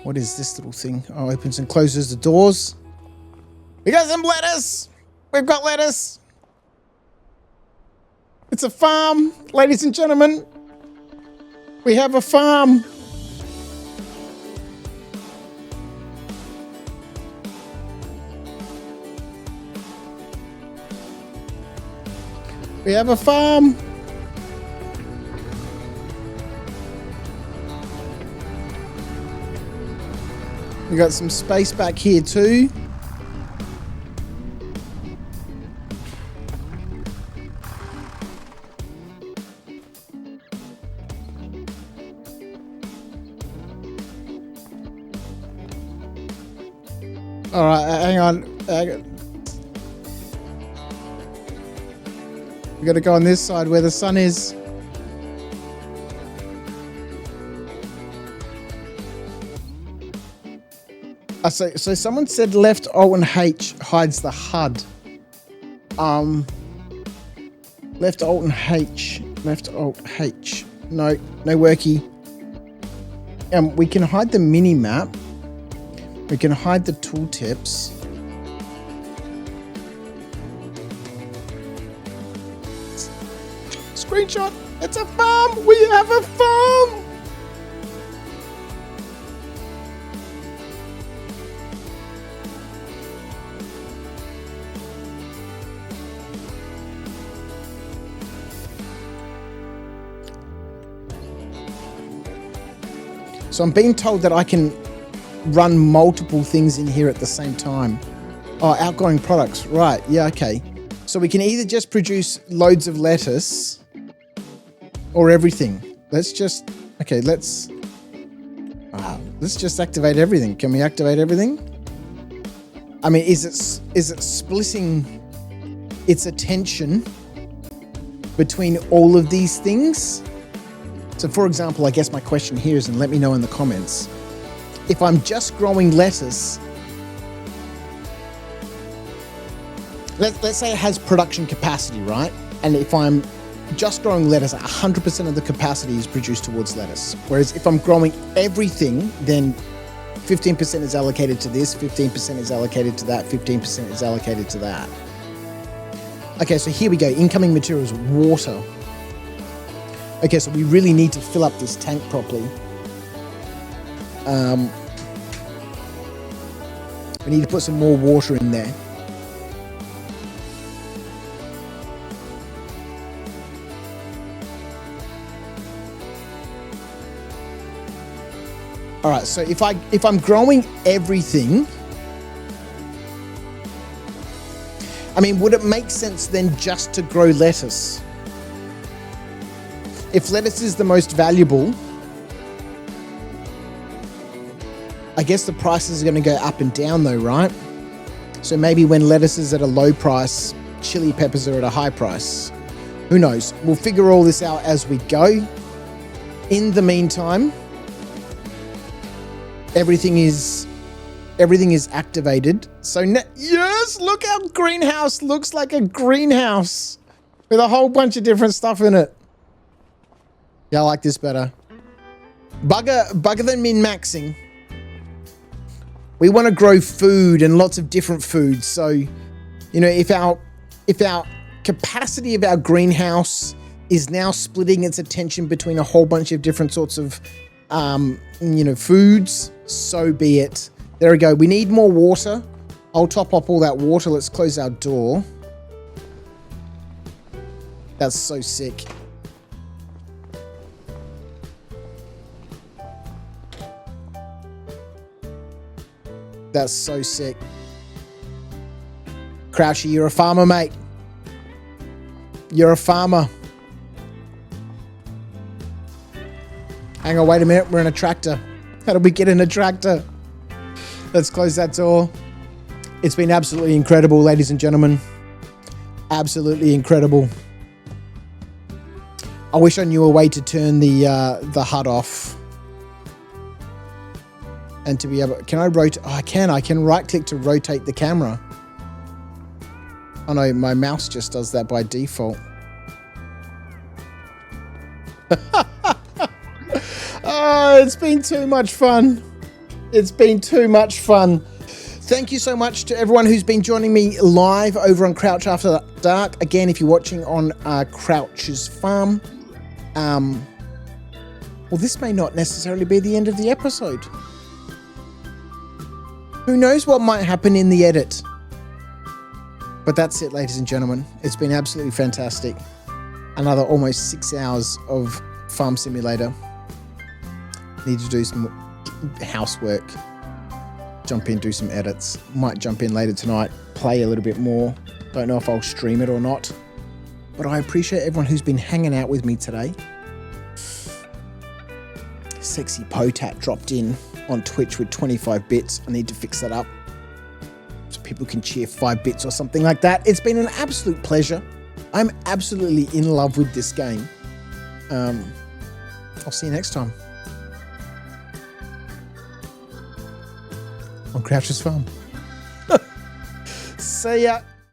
What is this little thing? Oh, opens and closes the doors. We got some lettuce. We've got lettuce. It's a farm, ladies and gentlemen. We have a farm. We have a farm. We got some space back here too. All right, hang on. We got to go on this side where the sun is. So someone said left Alt and H hides the HUD. Left Alt and H. Left Alt H. No worky. We can hide the mini map. We can hide the tooltips. Screenshot. It's a farm. We have a farm. So I'm being told that I can run multiple things in here at the same time. Oh, outgoing products. Right. Yeah, okay. So we can either just produce loads of lettuce or everything. Let's just... Okay, let's just activate everything. Can we activate everything? I mean, is it splitting its attention between all of these things? So for example, I guess my question here is, and let me know in the comments, if I'm just growing lettuce, let's say it has production capacity, right? And if I'm just growing lettuce, 100% of the capacity is produced towards lettuce. Whereas if I'm growing everything, then 15% is allocated to this, 15% is allocated to that, 15% is allocated to that. Okay, so here we go. Incoming materials, water. Okay, so we really need to fill up this tank properly. We need to put some more water in there. All right, so if I'm growing everything, I mean, would it make sense then just to grow lettuce? If lettuce is the most valuable, I guess the prices are going to go up and down though, right? So maybe when lettuce is at a low price, chili peppers are at a high price. Who knows? We'll figure all this out as we go. In the meantime, everything is activated. So yes, look how greenhouse looks like a greenhouse with a whole bunch of different stuff in it. Yeah, I like this better. Bugger than min-maxing. We want to grow food and lots of different foods. So, you know, if our capacity of our greenhouse is now splitting its attention between a whole bunch of different sorts of, foods. So be it. There we go. We need more water. I'll top up all that water. Let's close our door. That's so sick. That's so sick. Crouchy, you're a farmer, mate. You're a farmer. Hang on, wait a minute. We're in a tractor. How do we get in a tractor? Let's close that door. It's been absolutely incredible, ladies and gentlemen. Absolutely incredible. I wish I knew a way to turn the HUD off. And to be able... Can I rotate? Oh, I can. I can right-click to rotate the camera. Oh, no. My mouse just does that by default. Oh, it's been too much fun. It's been too much fun. Thank you so much to everyone who's been joining me live over on Crouch After Dark. Again, if you're watching on Crouch's Farm, well, this may not necessarily be the end of the episode. Who knows what might happen in the edit? But that's it, ladies and gentlemen. It's been absolutely fantastic. Another almost 6 hours of Farm Simulator. Need to do some housework. Jump in, do some edits. Might jump in later tonight, play a little bit more. Don't know if I'll stream it or not. But I appreciate everyone who's been hanging out with me today. Sexy Potat dropped in on Twitch with 25 bits. I need to fix that up so people can cheer 5 bits or something like that. It's been an absolute pleasure. I'm absolutely in love with this game. I'll see you next time on Crouch's Farm. See ya.